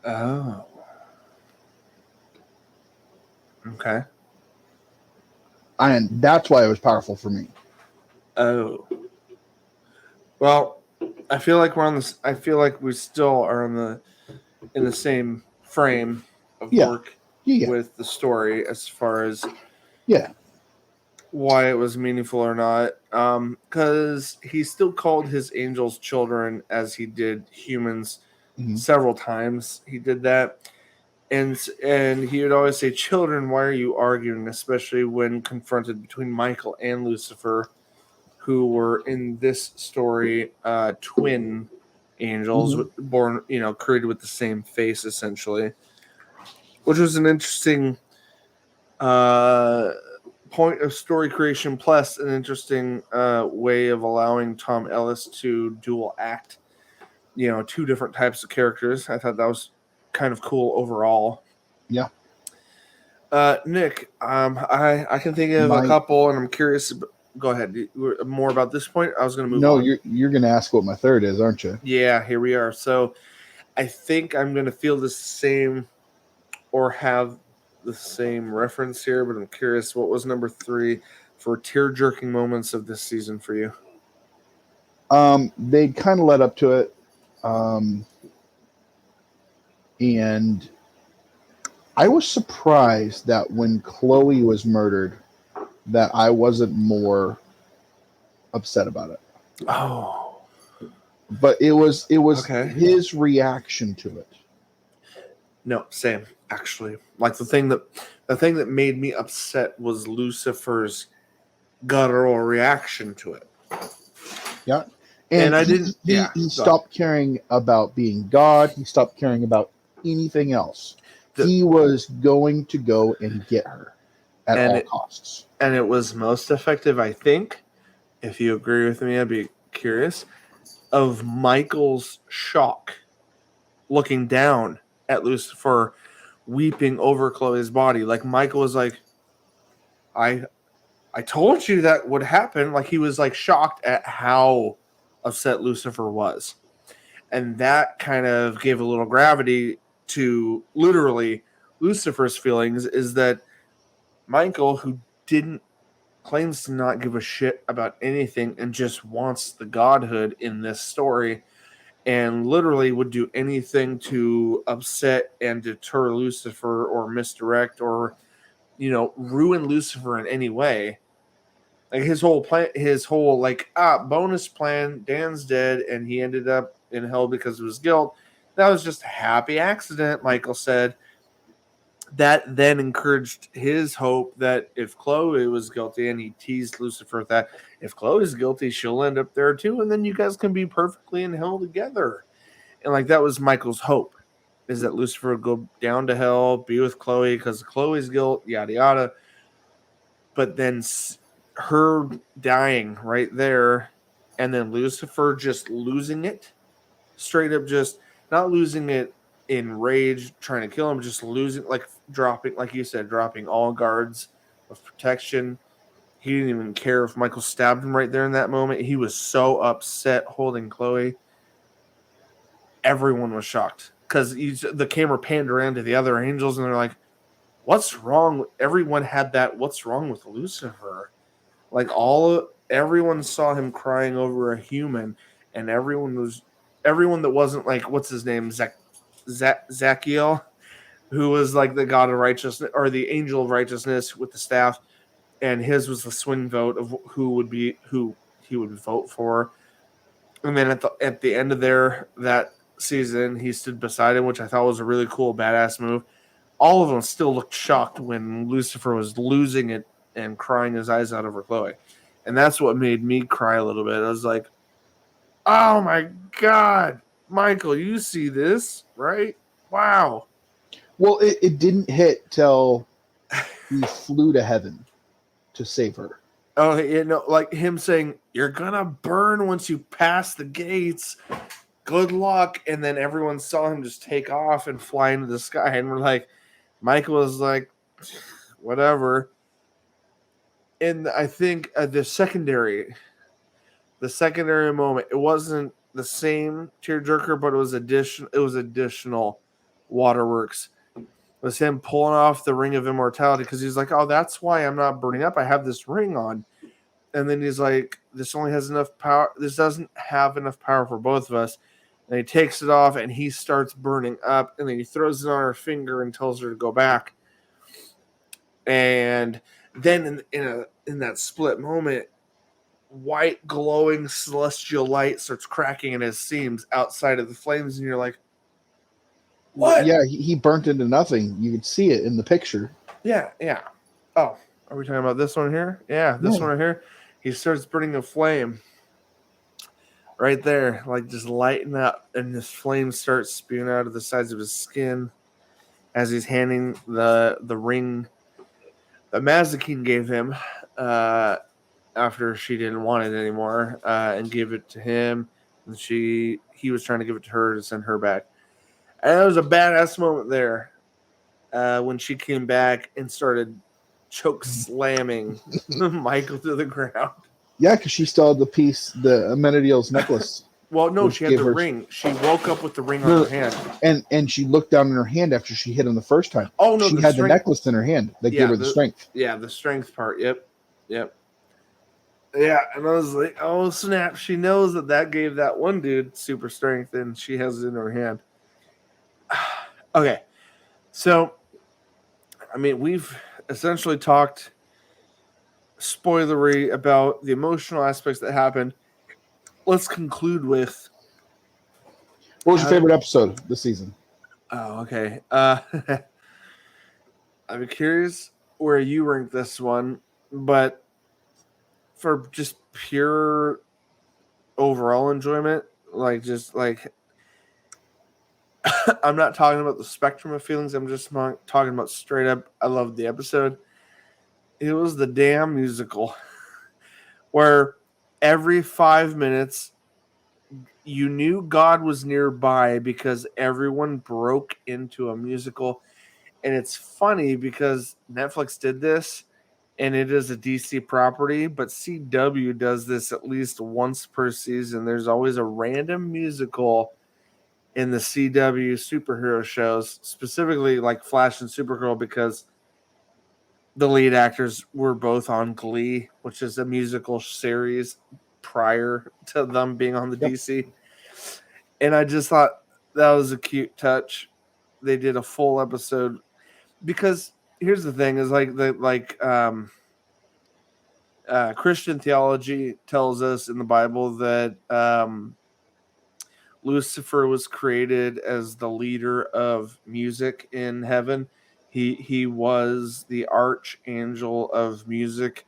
Oh. Okay. And that's why it was powerful for me. Oh. Well, I feel like we're on this. I feel like we still are in the same frame of work with the story as far as why it was meaningful or not. Because he still called his angels children as he did humans several times. He did that. And he would always say, "Children, why are you arguing?" Especially when confronted between Michael and Lucifer, who were in this story twin angels, born, created with the same face, essentially, which was an interesting point of story creation, plus an interesting way of allowing Tom Ellis to dual act, two different types of characters. I thought that was kind of cool overall. Yeah. Nick, I can think of a couple, and I'm curious. Go ahead. More about this point. I was going to move on. No, you're going to ask what my third is, aren't you? Yeah, here we are. So I think I'm going to feel the same or have the same reference here, but I'm curious, what was number 3 for tear-jerking moments of this season for you? They kind of led up to it. And I was surprised that when Chloe was murdered, that I wasn't more upset about it. Oh. But it was his reaction to it. No, same, actually. Like the thing that made me upset was Lucifer's guttural reaction to it. Yeah. And I didn't. He stopped caring about being God. He stopped caring about anything else. He was going to go and get her at all costs. And it was most effective, I think. If you agree with me, I'd be curious. Of Michael's shock, looking down at Lucifer, weeping over Chloe's body. Like Michael was like, I told you that would happen. Like he was like shocked at how upset Lucifer was. And that kind of gave a little gravity to literally Lucifer's feelings, is that Michael, who claims to not give a shit about anything and just wants the godhood in this story, and literally would do anything to upset and deter Lucifer or misdirect or, ruin Lucifer in any way. Like his whole plan, bonus plan. Dan's dead, and he ended up in hell because of his guilt. That was just a happy accident, Michael said. That then encouraged his hope that if Chloe was guilty, and he teased Lucifer with that, if Chloe's guilty, she'll end up there too, and then you guys can be perfectly in hell together. And like that was Michael's hope, is that Lucifer would go down to hell, be with Chloe because of Chloe's guilt, yada yada. But then her dying right there, and then Lucifer just losing it, straight up, just not losing it in rage, trying to kill him, just losing, like dropping, like you said, dropping all guards of protection. He didn't even care if Michael stabbed him right there in that moment. He was so upset holding Chloe. Everyone was shocked because the camera panned around to the other angels, and they're like, "What's wrong?" Everyone had that. What's wrong with Lucifer? Like everyone saw him crying over a human, and everyone that wasn't like, what's his name, Zachiel, who was like the god of righteousness or the angel of righteousness with the staff, and his was the swing vote of who he would vote for. And then at the end of that season, he stood beside him, which I thought was a really cool, badass move. All of them still looked shocked when Lucifer was losing it and crying his eyes out over Chloe. And that's what made me cry a little bit. I was like, oh my God, Michael, you see this, right? Wow. Well, it didn't hit till he flew to heaven to save her. Oh, like him saying, you're going to burn once you pass the gates. Good luck. And then everyone saw him just take off and fly into the sky. And we're like, Michael was like, whatever. And I think the secondary moment, it wasn't the same tearjerker, but it was additional waterworks. It was him pulling off the ring of immortality because he's like, oh, that's why I'm not burning up. I have this ring on. And then he's like, this only has enough power. This doesn't have enough power for both of us. And he takes it off and he starts burning up. And then he throws it on her finger and tells her to go back. And then in that split moment, white glowing celestial light starts cracking in his seams outside of the flames, and you're like, what? Yeah, he burnt into nothing. You could see it in the picture. Yeah. Oh, are we talking about this one here? Yeah, this one right here. He starts burning a flame right there, like just lighting up, and this flame starts spewing out of the sides of his skin as he's handing the ring that Mazikeen gave him after she didn't want it anymore, and give it to him. And he was trying to give it to her to send her back. And that was a badass moment there when she came back and started choke slamming Michael to the ground. Yeah, because she still had the Amenadiel's necklace. Well, no, she had the ring. She woke up with the ring on her hand. And she looked down in her hand after she hit him the first time. Oh, no. She had the necklace in her hand that gave her the strength. Yeah, the strength part. Yep. Yeah, and I was like, oh, snap. She knows that gave that one dude super strength, and she has it in her hand. Okay. So, I mean, we've essentially talked spoilery about the emotional aspects that happened. Let's conclude with, what was your favorite episode this season? Oh, okay. I'm curious where you rank this one, but for just pure overall enjoyment, I'm not talking about the spectrum of feelings. I'm just talking about straight up, I loved the episode. It was the damn musical where every 5 minutes you knew God was nearby because everyone broke into a musical. And it's funny because Netflix did this and it is a DC property, but CW does this at least once per season. There's always a random musical in the CW superhero shows, specifically like Flash and Supergirl, because the lead actors were both on Glee, which is a musical series prior to them being on the DC. And I just thought that was a cute touch. They did a full episode because here's the thing is Christian theology tells us in the Bible that Lucifer was created as the leader of music in heaven. He was the archangel of music,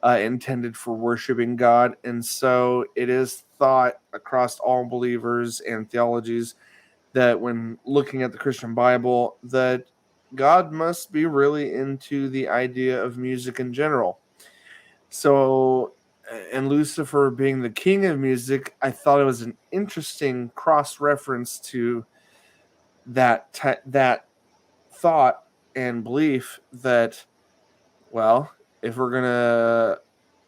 intended for worshiping God. And so it is thought across all believers and theologies that when looking at the Christian Bible, that God must be really into the idea of music in general. So, and Lucifer being the king of music, I thought it was an interesting cross reference to that thought and belief that, well, if we're gonna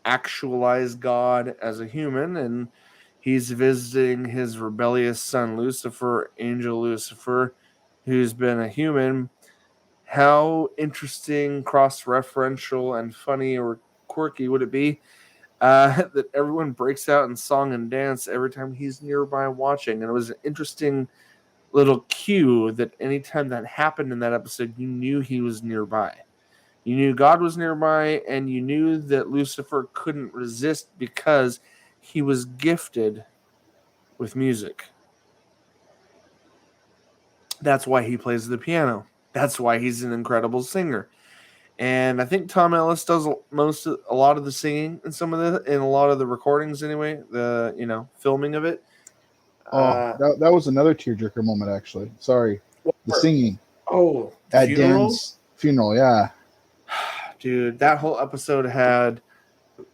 actualize God as a human and he's visiting his rebellious son Lucifer, Angel Lucifer, who's been a human, how interesting, cross-referential, and funny or quirky would it be that everyone breaks out in song and dance every time he's nearby watching? And it was an interesting little cue that anytime that happened in that episode, you knew he was nearby. You knew God was nearby, and you knew that Lucifer couldn't resist because he was gifted with music. That's why he plays the piano. That's why he's an incredible singer. And I think Tom Ellis does a lot of the singing in in a lot of the recordings anyway, the filming of it. Oh, that was another tearjerker moment, actually. Sorry. The singing at funeral? Dan's funeral, yeah. Dude, that whole episode had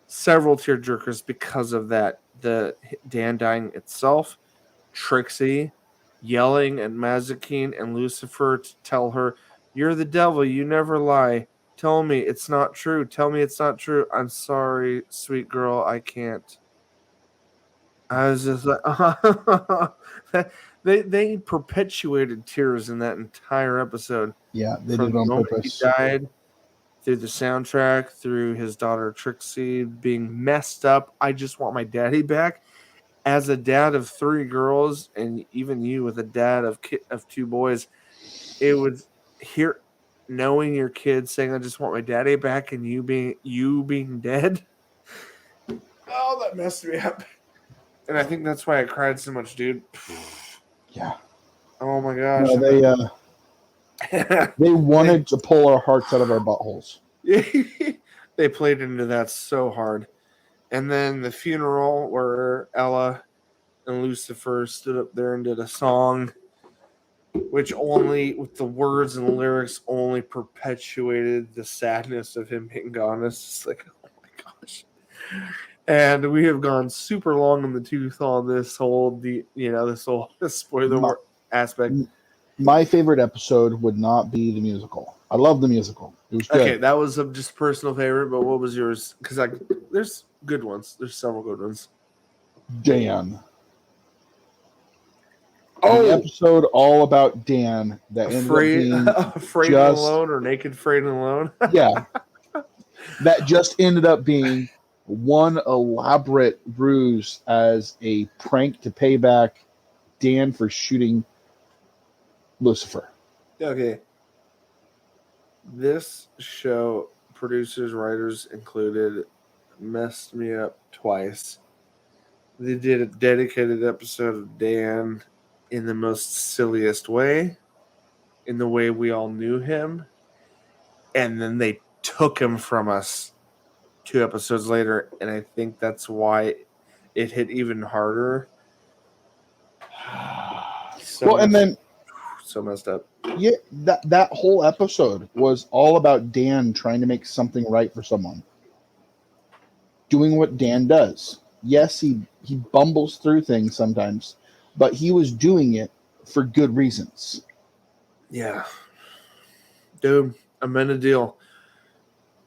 several tearjerkers because of that. The Dan dying itself, Trixie yelling at Mazikeen and Lucifer to tell her, "You're the devil, you never lie. Tell me it's not true. Tell me it's not true. I'm sorry, sweet girl, I can't." I was just like, they perpetuated tears in that entire episode. Yeah, they From did the on moment purpose. he died, through the soundtrack, through his daughter Trixie being messed up. I just want my daddy back. As a dad of 3 girls, and even you with a dad of 2 boys, it was knowing your kid saying, "I just want my daddy back," and you being dead. Oh, that messed me up. And I think that's why I cried so much, dude. Yeah. Oh my gosh. No, they wanted to pull our hearts out of our buttholes. They played into that so hard. And then the funeral where Ella and Lucifer stood up there and did a song, which only, with the words and the lyrics, only perpetuated the sadness of him being gone. It's just like, oh my gosh. And we have gone super long in the tooth on this whole, this spoiler aspect. My favorite episode would not be the musical. I love the musical. It was good. Okay, that was a just personal favorite, but what was yours? Because there's good ones. There's several good ones. Dan. The episode all about Dan that ended up being Afraid and Alone, or Naked, Afraid and Alone. Yeah. That just ended up being one elaborate ruse as a prank to pay back Dan for shooting Lucifer. Okay. This show, producers, writers included, messed me up twice. They did a dedicated episode of Dan in the most silliest way, in the way we all knew him, and then they took him from us 2 episodes later, and I think that's why it hit even harder. So messed up. Yeah, that whole episode was all about Dan trying to make something right for someone. Doing what Dan does. Yes, he bumbles through things sometimes, but he was doing it for good reasons. Yeah. Dude, Amenadiel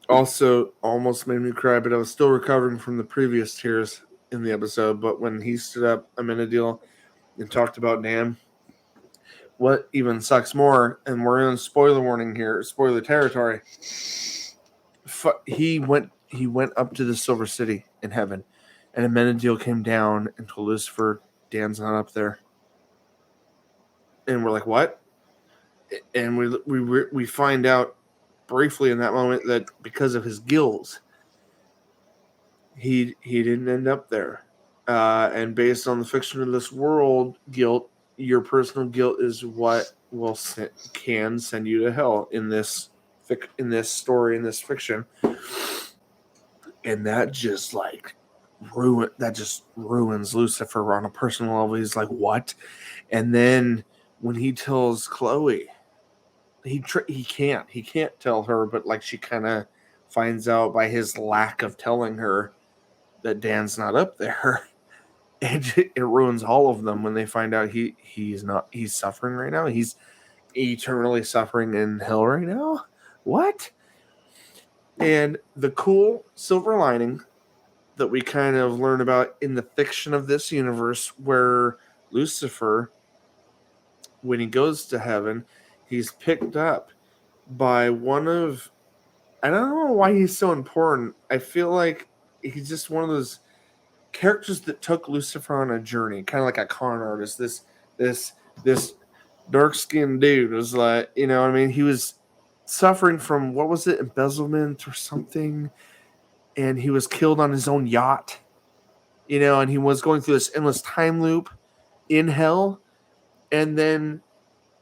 also almost made me cry, but I was still recovering from the previous tears in the episode. But when he stood up, Amenadiel, and talked about Dan, what even sucks more, and we're in spoiler warning here, spoiler territory, he went up to the Silver City in heaven, and Amenadiel came down and told Lucifer, Dan's not up there. And we're like, what? And we find out briefly in that moment that because of his guilt, he didn't end up there. And based on the fiction of this world, your personal guilt is what can send you to hell in this story, in this fiction. And that just ruins Lucifer on a personal level. He's like, what? And then when he tells Chloe, he can't tell her, but like she kind of finds out by his lack of telling her that Dan's not up there. And it ruins all of them when they find out he's suffering right now. He's eternally suffering in hell right now. What? And the cool silver lining that we kind of learn about in the fiction of this universe, where Lucifer, when he goes to heaven, he's picked up by one of, I don't know why he's so important. I feel like he's just one of those characters that took Lucifer on a journey, kind of like a con artist. This dark-skinned dude was like, you know what I mean? He was suffering from, what was it, embezzlement or something, and he was killed on his own yacht, you know, and he was going through this endless time loop in hell. And then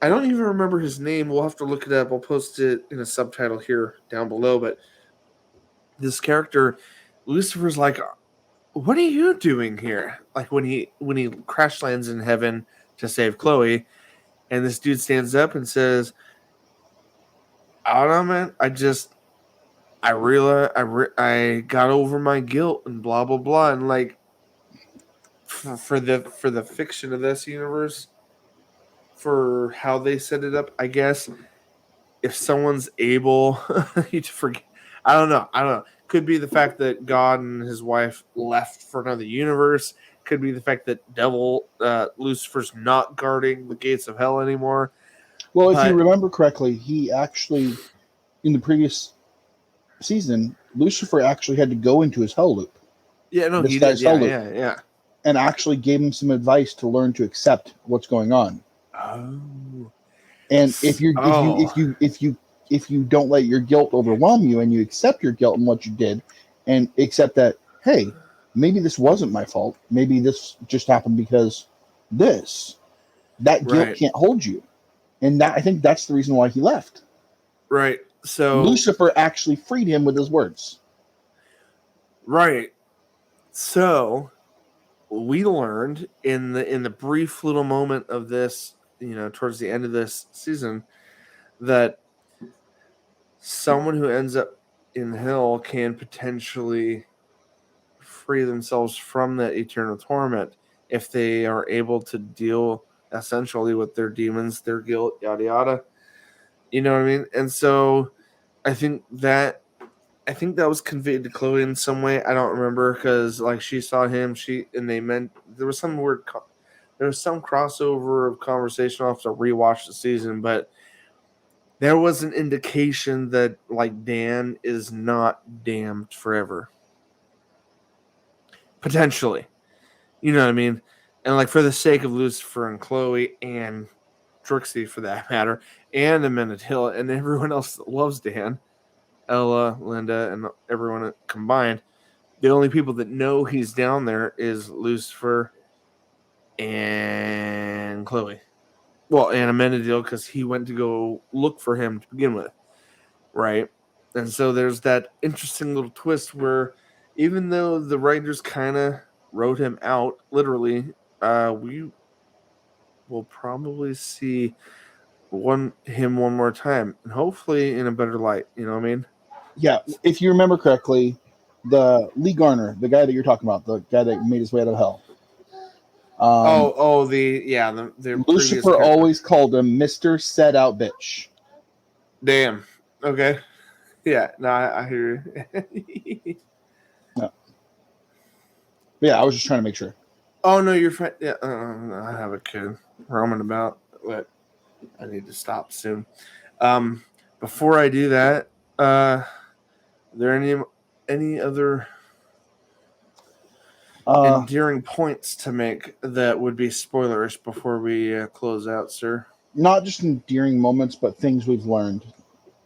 I don't even remember his name. We'll have to look it up. I'll post it in a subtitle here down below. But this character, Lucifer's like, what are you doing here? Like when he crash lands in heaven to save Chloe, and this dude stands up and says, I don't know, man. I realized I got over my guilt and blah blah blah. And like for the fiction of this universe, for how they set it up, I guess if someone's able to forget, I don't know. Could be the fact that God and his wife left for another universe. Could be the fact that Lucifer's not guarding the gates of hell anymore. Well, if you remember correctly, he actually, in the previous season, Lucifer actually had to go into his hell loop. Yeah, no, he did. Yeah. And actually gave him some advice to learn to accept what's going on. Oh. And if you don't let your guilt overwhelm you, and you accept your guilt and what you did, and accept that, hey, maybe this wasn't my fault. Maybe this just happened because that guilt can't hold you. And I think that's the reason why he left. Right. So Lucifer actually freed him with his words. Right. So we learned in the brief little moment of this, towards the end of this season, that someone who ends up in hell can potentially free themselves from that eternal torment if they are able to deal essentially with their demons, their guilt, yada yada. You know what I mean? And so I think that was conveyed to Chloe in some way. I don't remember, because like she saw him, there was some there was some crossover of conversation. I'll have to rewatch the season, but there was an indication that like Dan is not damned forever. Potentially. You know what I mean? And like for the sake of Lucifer and Chloe and Trixie for that matter, and Amenadill and everyone else that loves Dan, Ella, Linda, and everyone combined, the only people that know he's down there is Lucifer and Chloe. Well, and Amenadill, because he went to go look for him to begin with, right? And so there's that interesting little twist where even though the writers kind of wrote him out, literally, we will probably see him one more time, and hopefully in a better light. You know what I mean? Yeah, if you remember correctly, the Lee Garner, the guy that you're talking about, the guy that made his way out of hell. The Lucifer always called him Mr. Set Out Bitch. Damn. Okay. Yeah. No, I hear you. No. Yeah, I was just trying to make sure. Oh no, you're fine. Yeah, I have a kid roaming about, but I need to stop soon. Before I do that, are there any other endearing points to make that would be spoilerish before we close out, sir? Not just endearing moments, but things we've learned.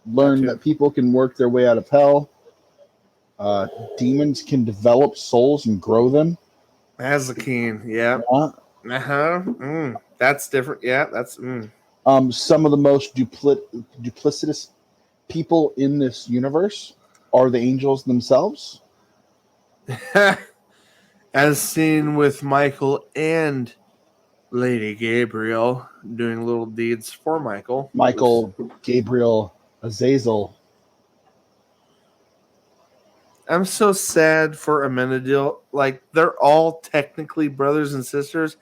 Learn that people can work their way out of hell. Demons can develop souls and grow them. Mazakine, yeah. That's different. Yeah, that's. Some of the most duplicitous people in this universe are the angels themselves. As seen with Michael and Lady Gabriel doing little deeds for Michael. Michael, Gabriel, Azazel. I'm so sad for Amenadiel. Like, they're all technically brothers and sisters,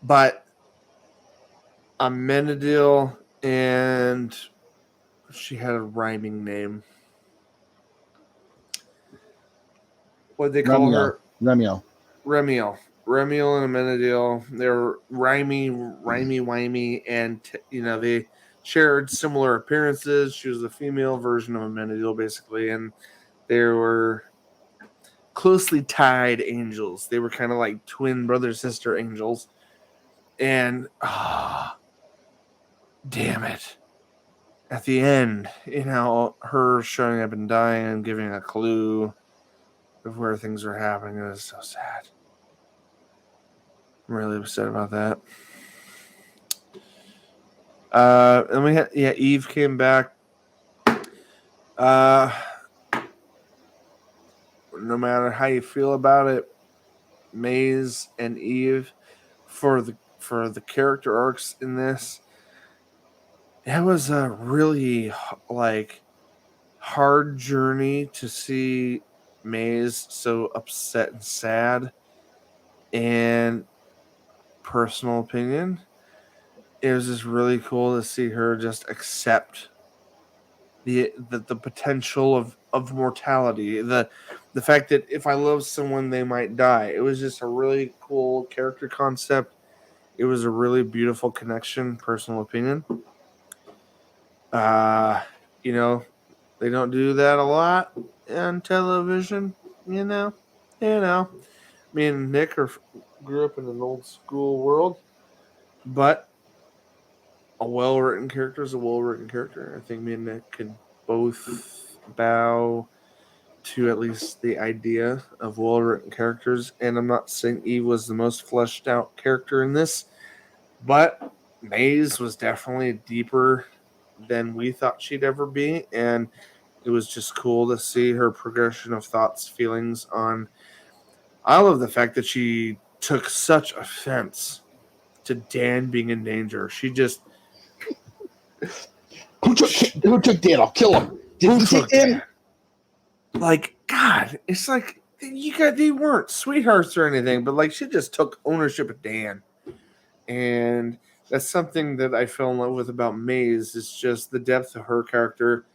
but Amenadiel and she had a rhyming name. What'd they call her? Remiel. Remiel and Amenadiel. They're wimey, and they shared similar appearances. She was the female version of Amenadiel, basically, and they were closely tied angels. They were kind of like twin brother sister angels. And damn it. At the end, her showing up and dying and giving a clue of where things are happening is so sad. I'm really upset about that. And we had Eve came back. No matter how you feel about it, Maze and Eve for the character arcs in this, it was a really hard journey to see Maze so upset and sad. And personal opinion, it was just really cool to see her just accept the potential of mortality, the fact that if I love someone they might die. It was just a really cool character concept. It was a really beautiful connection. Personal opinion. They don't do that a lot on television. Me and Nick grew up in an old school world, but a well-written character is a well-written character. I think me and Nick could both bow to at least the idea of well-written characters. And I'm not saying Eve was the most fleshed out character in this, but Maze was definitely deeper than we thought she'd ever be. And it was just cool to see her progression of thoughts, feelings on. I love the fact that she took such offense to Dan being in danger. She just. Who took Dan? I'll kill him. Did he take Dan? Like, God, it's like they weren't sweethearts or anything, but she just took ownership of Dan. And that's something that I fell in love with about Maze, is just the depth of her character,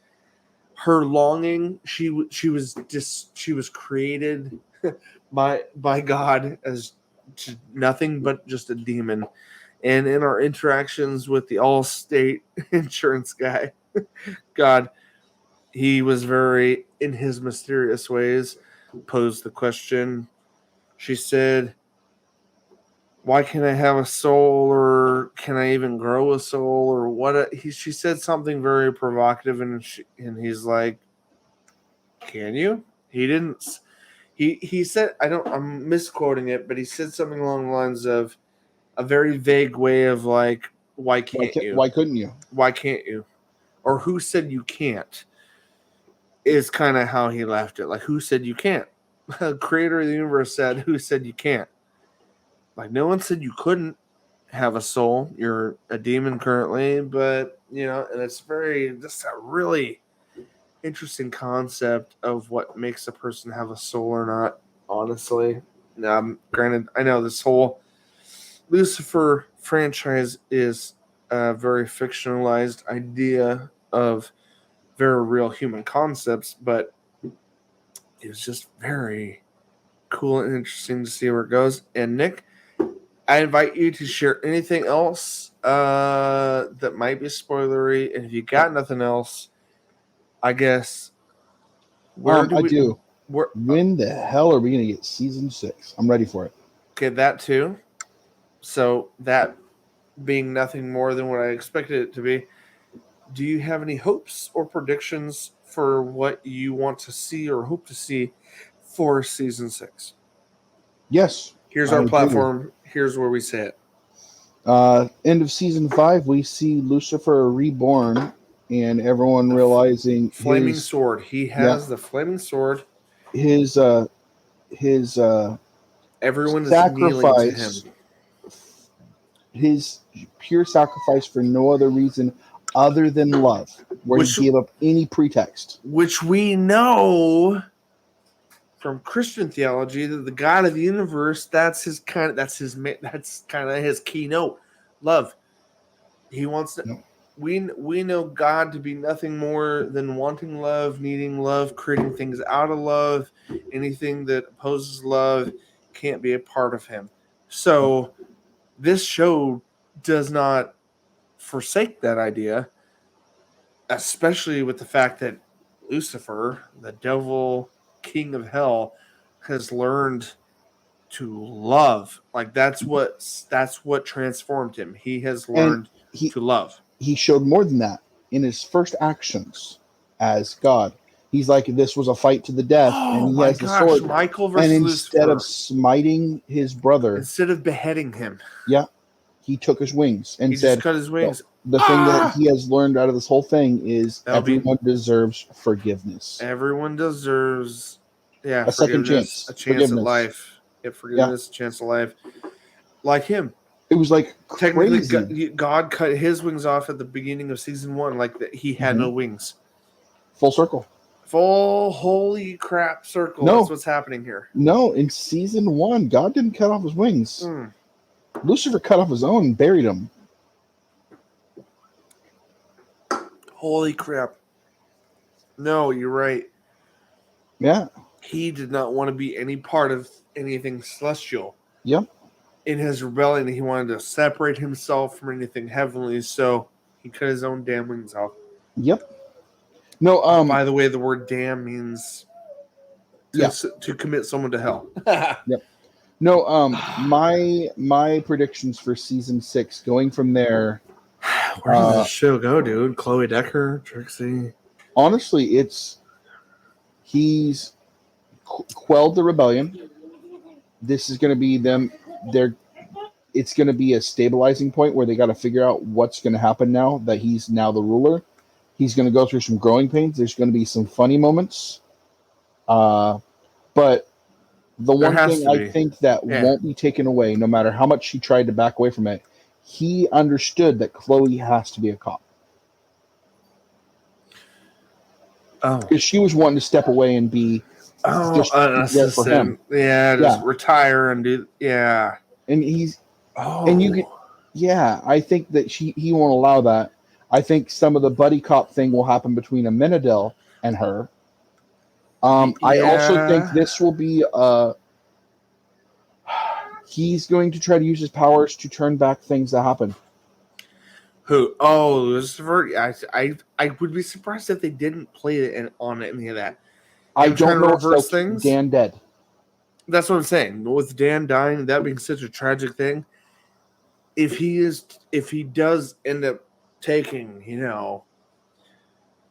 her longing. She was created by God as nothing but just a demon. And in our interactions with the Allstate insurance guy, God, he was very, in his mysterious ways, posed the question. She said, why can't I have a soul, or can I even grow a soul, or what? She said something very provocative, and he's like, can you? He didn't. He said, I'm misquoting it, but he said something along the lines of a very vague way of like, why can't you? Why couldn't you? Why can't you? Or who said you can't? Is kind of how he left it. Like, who said you can't? Creator of the universe said, who said you can't? Like, no one said you couldn't have a soul. You're a demon currently, but, and it's just a really interesting concept of what makes a person have a soul or not, honestly. Granted, I know this whole Lucifer franchise is a very fictionalized idea of very real human concepts, but it was just very cool and interesting to see where it goes. And Nick, I invite you to share anything else that might be spoilery. And if you got nothing else, I guess. When the hell are we going to get season 6? I'm ready for it. Okay, that too. So that being nothing more than what I expected it to be, do you have any hopes or predictions for what you want to see or hope to see for season 6. Yes. Here's I our agree. platform. Here's where we say it. End of season 5, we see Lucifer reborn, and everyone realizing Flaming his sword. He has the flaming sword. his Everyone is kneeling to him. sacrifice, his pure sacrifice for no other reason other than love, where Which- he gave up any pretext. Which we know from Christian theology that the God of the universe, that's kind of his keynote. Love. He wants to. Yep. We know God to be nothing more than wanting love, needing love, creating things out of love. Anything that opposes love can't be a part of him. So this show does not forsake that idea, especially with the fact that Lucifer, the devil, king of hell, has learned to love. Like that's what transformed him. He has learned to love. He showed more than that in his first actions as God. He's like, this was a fight to the death, and he has the sword. Michael versus And instead Lucifer, of smiting his brother, instead of beheading him, he took his wings and he said, just cut his wings. the thing that he has learned out of this whole thing is everyone deserves forgiveness. Everyone deserves, a second chance, a chance at life. Forgiveness, a chance at life. Like him. It was like Technically, crazy. God cut his wings off at the beginning of season 1, like that he had no wings. Full circle. Full holy crap circle. No. That's what's happening here. No, in season 1, God didn't cut off his wings. Lucifer cut off his own and buried him. Holy crap. No, you're right. Yeah. He did not want to be any part of anything celestial. Yep. In his rebellion, he wanted to separate himself from anything heavenly, so he cut his own damn wings off. Yep. No, by the way, the word damn means to commit someone to hell. Yep. No, my predictions for season 6, going from there. Where does this show go, dude? Chloe Decker, Trixie. Honestly, he's quelled the rebellion. This is going to be them. It's going to be a stabilizing point where they got to figure out what's going to happen now that he's now the ruler. He's going to go through some growing pains. There's going to be some funny moments. But the one thing I think that won't be taken away, no matter how much he tried to back away from it, he understood that Chloe has to be a cop. Because she was wanting to step away and be just there for him. Yeah, just retire and do. Yeah. And he's. Oh. And you can. Yeah, I think that he won't allow that. I think some of the buddy cop thing will happen between Amenadel and her. I also think this will be he's going to try to use his powers to turn back things that happen. Who? Oh, Lucifer. I would be surprised if they didn't play on any of that. I don't know if things. Dan dead. That's what I'm saying. With Dan dying, that being such a tragic thing, if he does end up taking,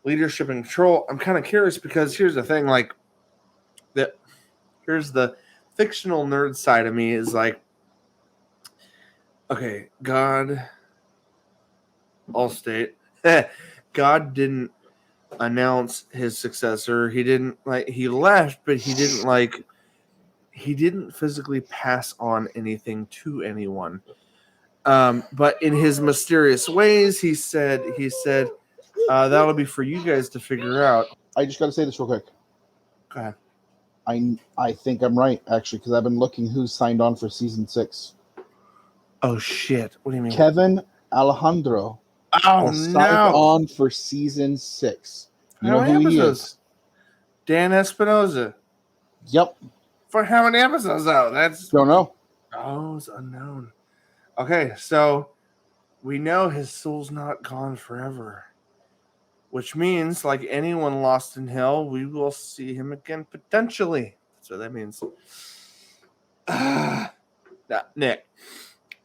leadership and control, I'm kind of curious because here's the thing, here's the fictional nerd side of me is like, okay, God, God didn't announce his successor. He didn't he left, but he didn't physically pass on anything to anyone. But in his mysterious ways, he said, that'll be for you guys to figure out. I just got to say this real quick. Go ahead. I think I'm right, actually, because I've been looking who's signed on for season 6. Oh, shit. What do you mean? Kevin Alejandro signed on for season 6. You know who he is? Dan Espinosa. Yep. For how many episodes, though? Don't know. Oh, it's unknown. Okay, so we know his soul's not gone forever. Which means, like anyone lost in hell, we will see him again potentially. That's what that means. Nick,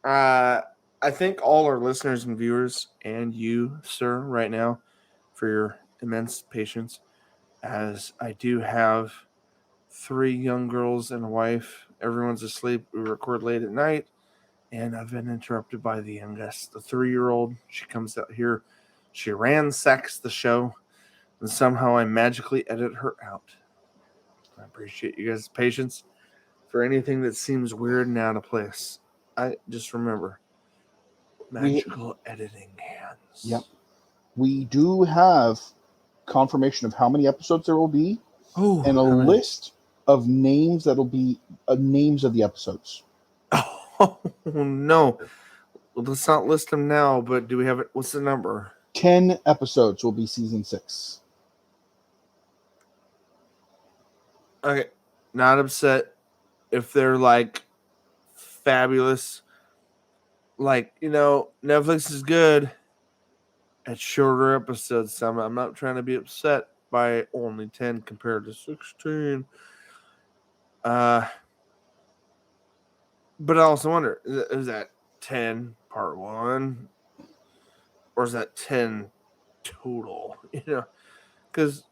I thank all our listeners and viewers and you, sir, right now for your immense patience. as I do have 3 young girls and a wife. Everyone's asleep. We record late at night, and I've been interrupted by the youngest, the 3-year-old. She comes out here. She ransacks the show, and somehow I magically edit her out. I appreciate you guys' patience. For anything that seems weird and out of place, I just remember magical editing hands. Yep. We do have confirmation of how many episodes there will be, and a list of names that'll be names of the episodes. Oh no! Well, let's not list them now. But do we have it? What's the number? 10 episodes will be season 6. Okay, not upset if they're like fabulous. Like, Netflix is good at shorter episodes. So I'm not trying to be upset by only 10 compared to 16. But I also wonder, is that 10 part 1? Or is that 10 total? Because,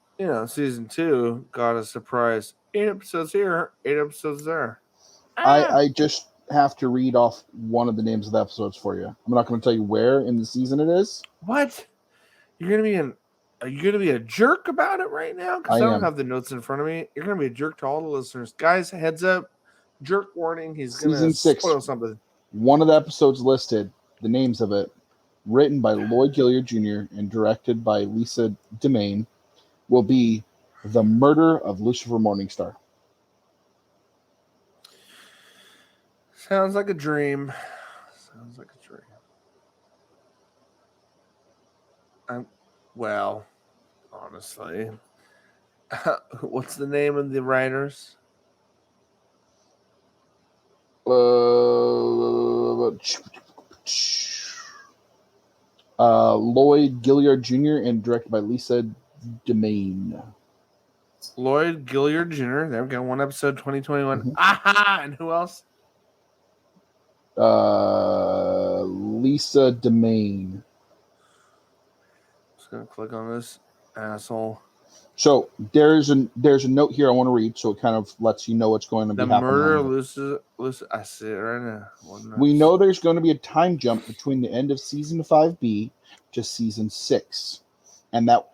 season 2 got a surprise. 8 episodes here, 8 episodes there. I just have to read off one of the names of the episodes for you. I'm not going to tell you where in the season it is. What? Are you gonna be a jerk about it right now? Because I don't have the notes in front of me. You're gonna be a jerk to all the listeners. Guys, heads up. Jerk warning. He's gonna Season 6, spoil something. One of the episodes listed, the names of it, written by Lloyd Gilliard Jr. and directed by Lisa Demain, will be The Murder of Lucifer Morningstar. Sounds like a dream. Sounds like a dream. Well, honestly. What's the name of the writers? Lloyd Gilliard Jr. and directed by Lisa Demain. Lloyd Gilliard Jr. They've got one episode, 2021. Mm-hmm. Aha! And who else? Lisa Demain. Just gonna click on this asshole. So there's a note here I want to read, so it kind of lets you know what's going to be happening. The murder of Lucifer. I see it right now. We know there's going to be a time jump between the end of season 5B to season 6, and that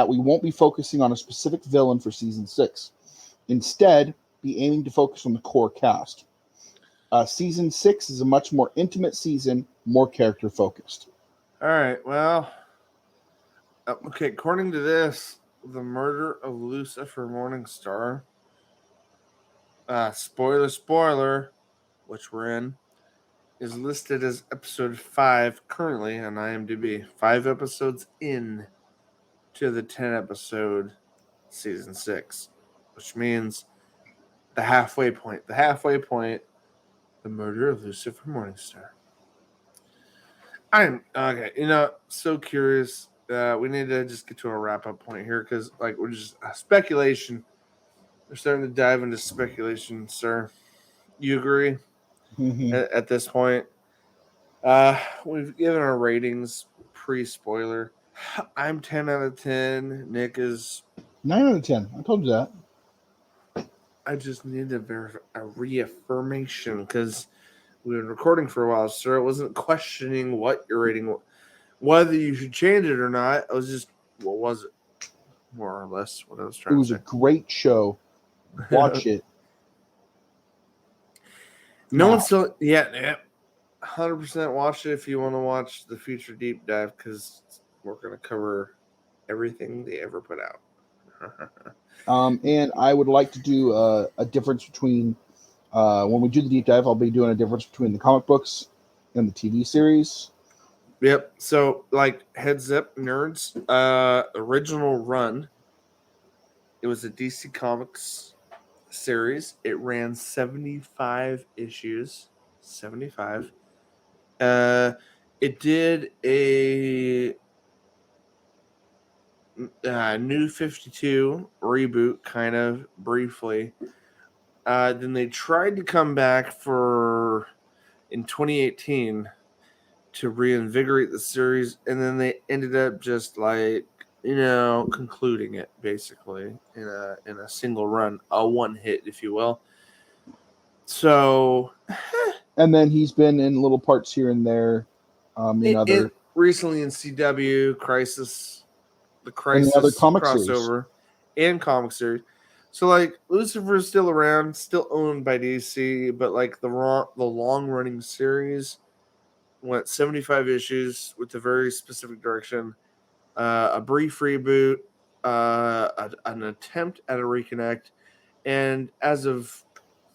we won't be focusing on a specific villain for season 6. Instead, be aiming to focus on the core cast. Season 6 is a much more intimate season, more character focused. All right. Well, okay. According to this, The Murder of Lucifer Morningstar. Spoiler, which we're in, is listed as episode 5 currently on IMDb. 5 episodes in to the 10 episode season 6, which means the halfway point. The Murder of Lucifer Morningstar. I'm okay. So curious. We need to just get to a wrap-up point here because, we're just speculation. We're starting to dive into speculation, sir. You agree? Mm-hmm. At this point, we've given our ratings pre-spoiler. I'm 10 out of 10. Nick is 9 out of 10. I told you that. I just need a reaffirmation because we've been recording for a while, sir. I wasn't questioning what your rating was. Whether you should change it or not, I was just, what was it? More or less what I was trying to say. It was a great show. Watch it. No one's still, yeah, 100% watch it if you want to watch the future deep dive because we're going to cover everything they ever put out. And I would like to do a difference between, when we do the deep dive, I'll be doing a difference between the comic books and the TV series. Yep. So, heads up, nerds. Original run. It was a DC Comics series. It ran 75 issues. 75. It did a New 52 reboot, kind of briefly. Then they tried to come back in 2018 to reinvigorate the series, and then they ended up just concluding it basically in a single run, a one hit, if you will. So, And then he's been in little parts here and there, in other recently in CW Crisis, the and the other Crisis comic series. crossover, and comic series. So like Lucifer is still around, still owned by DC, but like the long running series went 75 issues with a very specific direction, a brief reboot, an attempt at a reconnect, and as of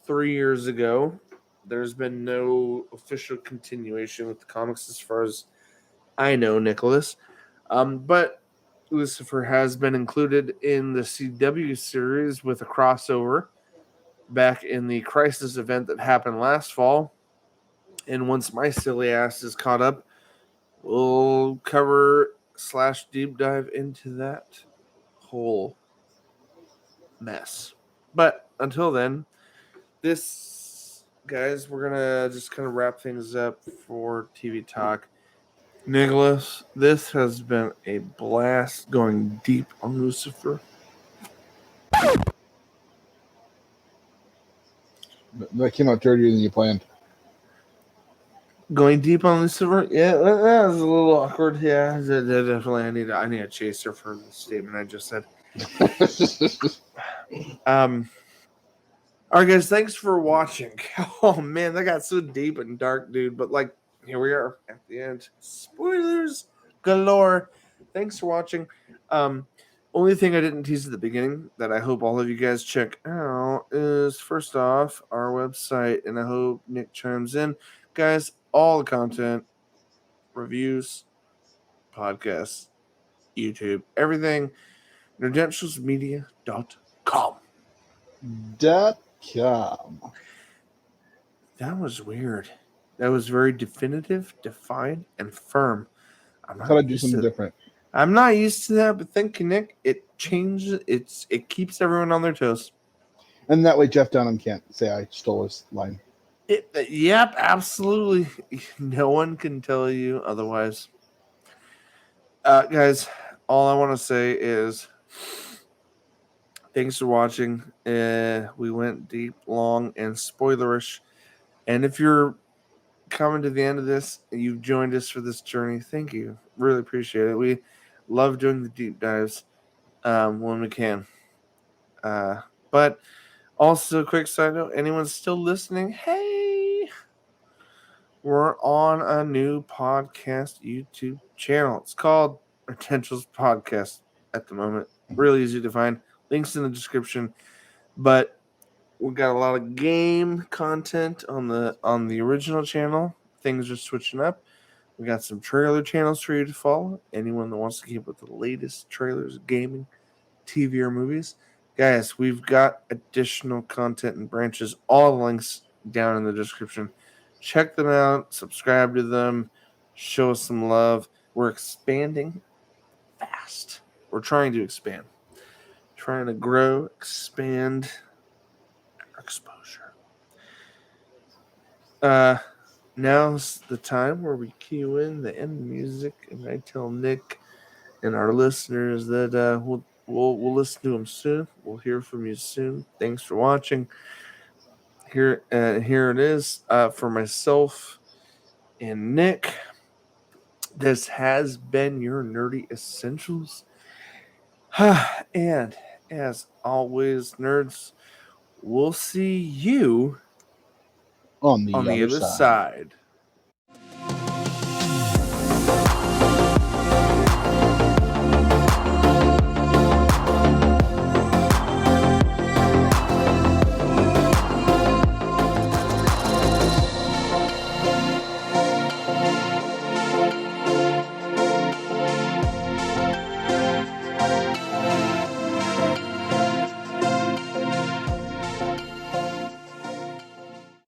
3 years ago, there's been no official continuation with the comics as far as I know, Nicholas. But Lucifer has been included in the CW series with a crossover back in the Crisis event that happened last fall. And once my silly ass is caught up, we'll cover / deep dive into that whole mess. But until then, guys, we're gonna just kind of wrap things up for TV Talk. Nicholas, this has been a blast going deep on Lucifer. That came out dirtier than you planned. Going deep on Lucifer? Yeah, that was a little awkward. Yeah, definitely. I need a chaser for the statement I just said. All right, guys, thanks for watching. Oh man, that got so deep and dark, dude. But like, here we are at the end. Spoilers galore. Thanks for watching. Only thing I didn't tease at the beginning that I hope all of you guys check out is first off our website, and I hope Nick chimes in, guys. All the content, reviews, podcasts, YouTube, everything. Nerdentialsmedia.com. .com. That was weird. That was very definitive, defined, and firm. I thought I'd do something different. I'm not used to that, but thank you, Nick. It changes. It keeps everyone on their toes. And that way Jeff Dunham can't say I stole his line. Yep, absolutely. No one can tell you otherwise. Guys, all I want to say is thanks for watching. We went deep, long, and spoilerish. And if you're coming to the end of this, you've joined us for this journey, thank you. Really appreciate it. We love doing the deep dives when we can. But also, quick side note, anyone still listening, hey, we're on a new podcast YouTube channel. It's called Nerdentials Podcast at the moment. Really easy to find. Links in the description. But we got a lot of game content on the original channel. Things are switching up. We got some trailer channels for you to follow. Anyone that wants to keep up with the latest trailers, gaming, TV, or movies. Guys, we've got additional content and branches. All the links down in the description. Check them out. Subscribe to them. Show us some love. We're expanding fast. We're trying to expand. Trying to grow, expand our exposure. Now's the time where we cue in the end music, and I tell Nick and our listeners that we'll listen to them soon. We'll hear from you soon. Thanks for watching. Here it is for myself and Nick. This has been your Nerdy Essentials. And as always, nerds, we'll see you On the on the other other side. side.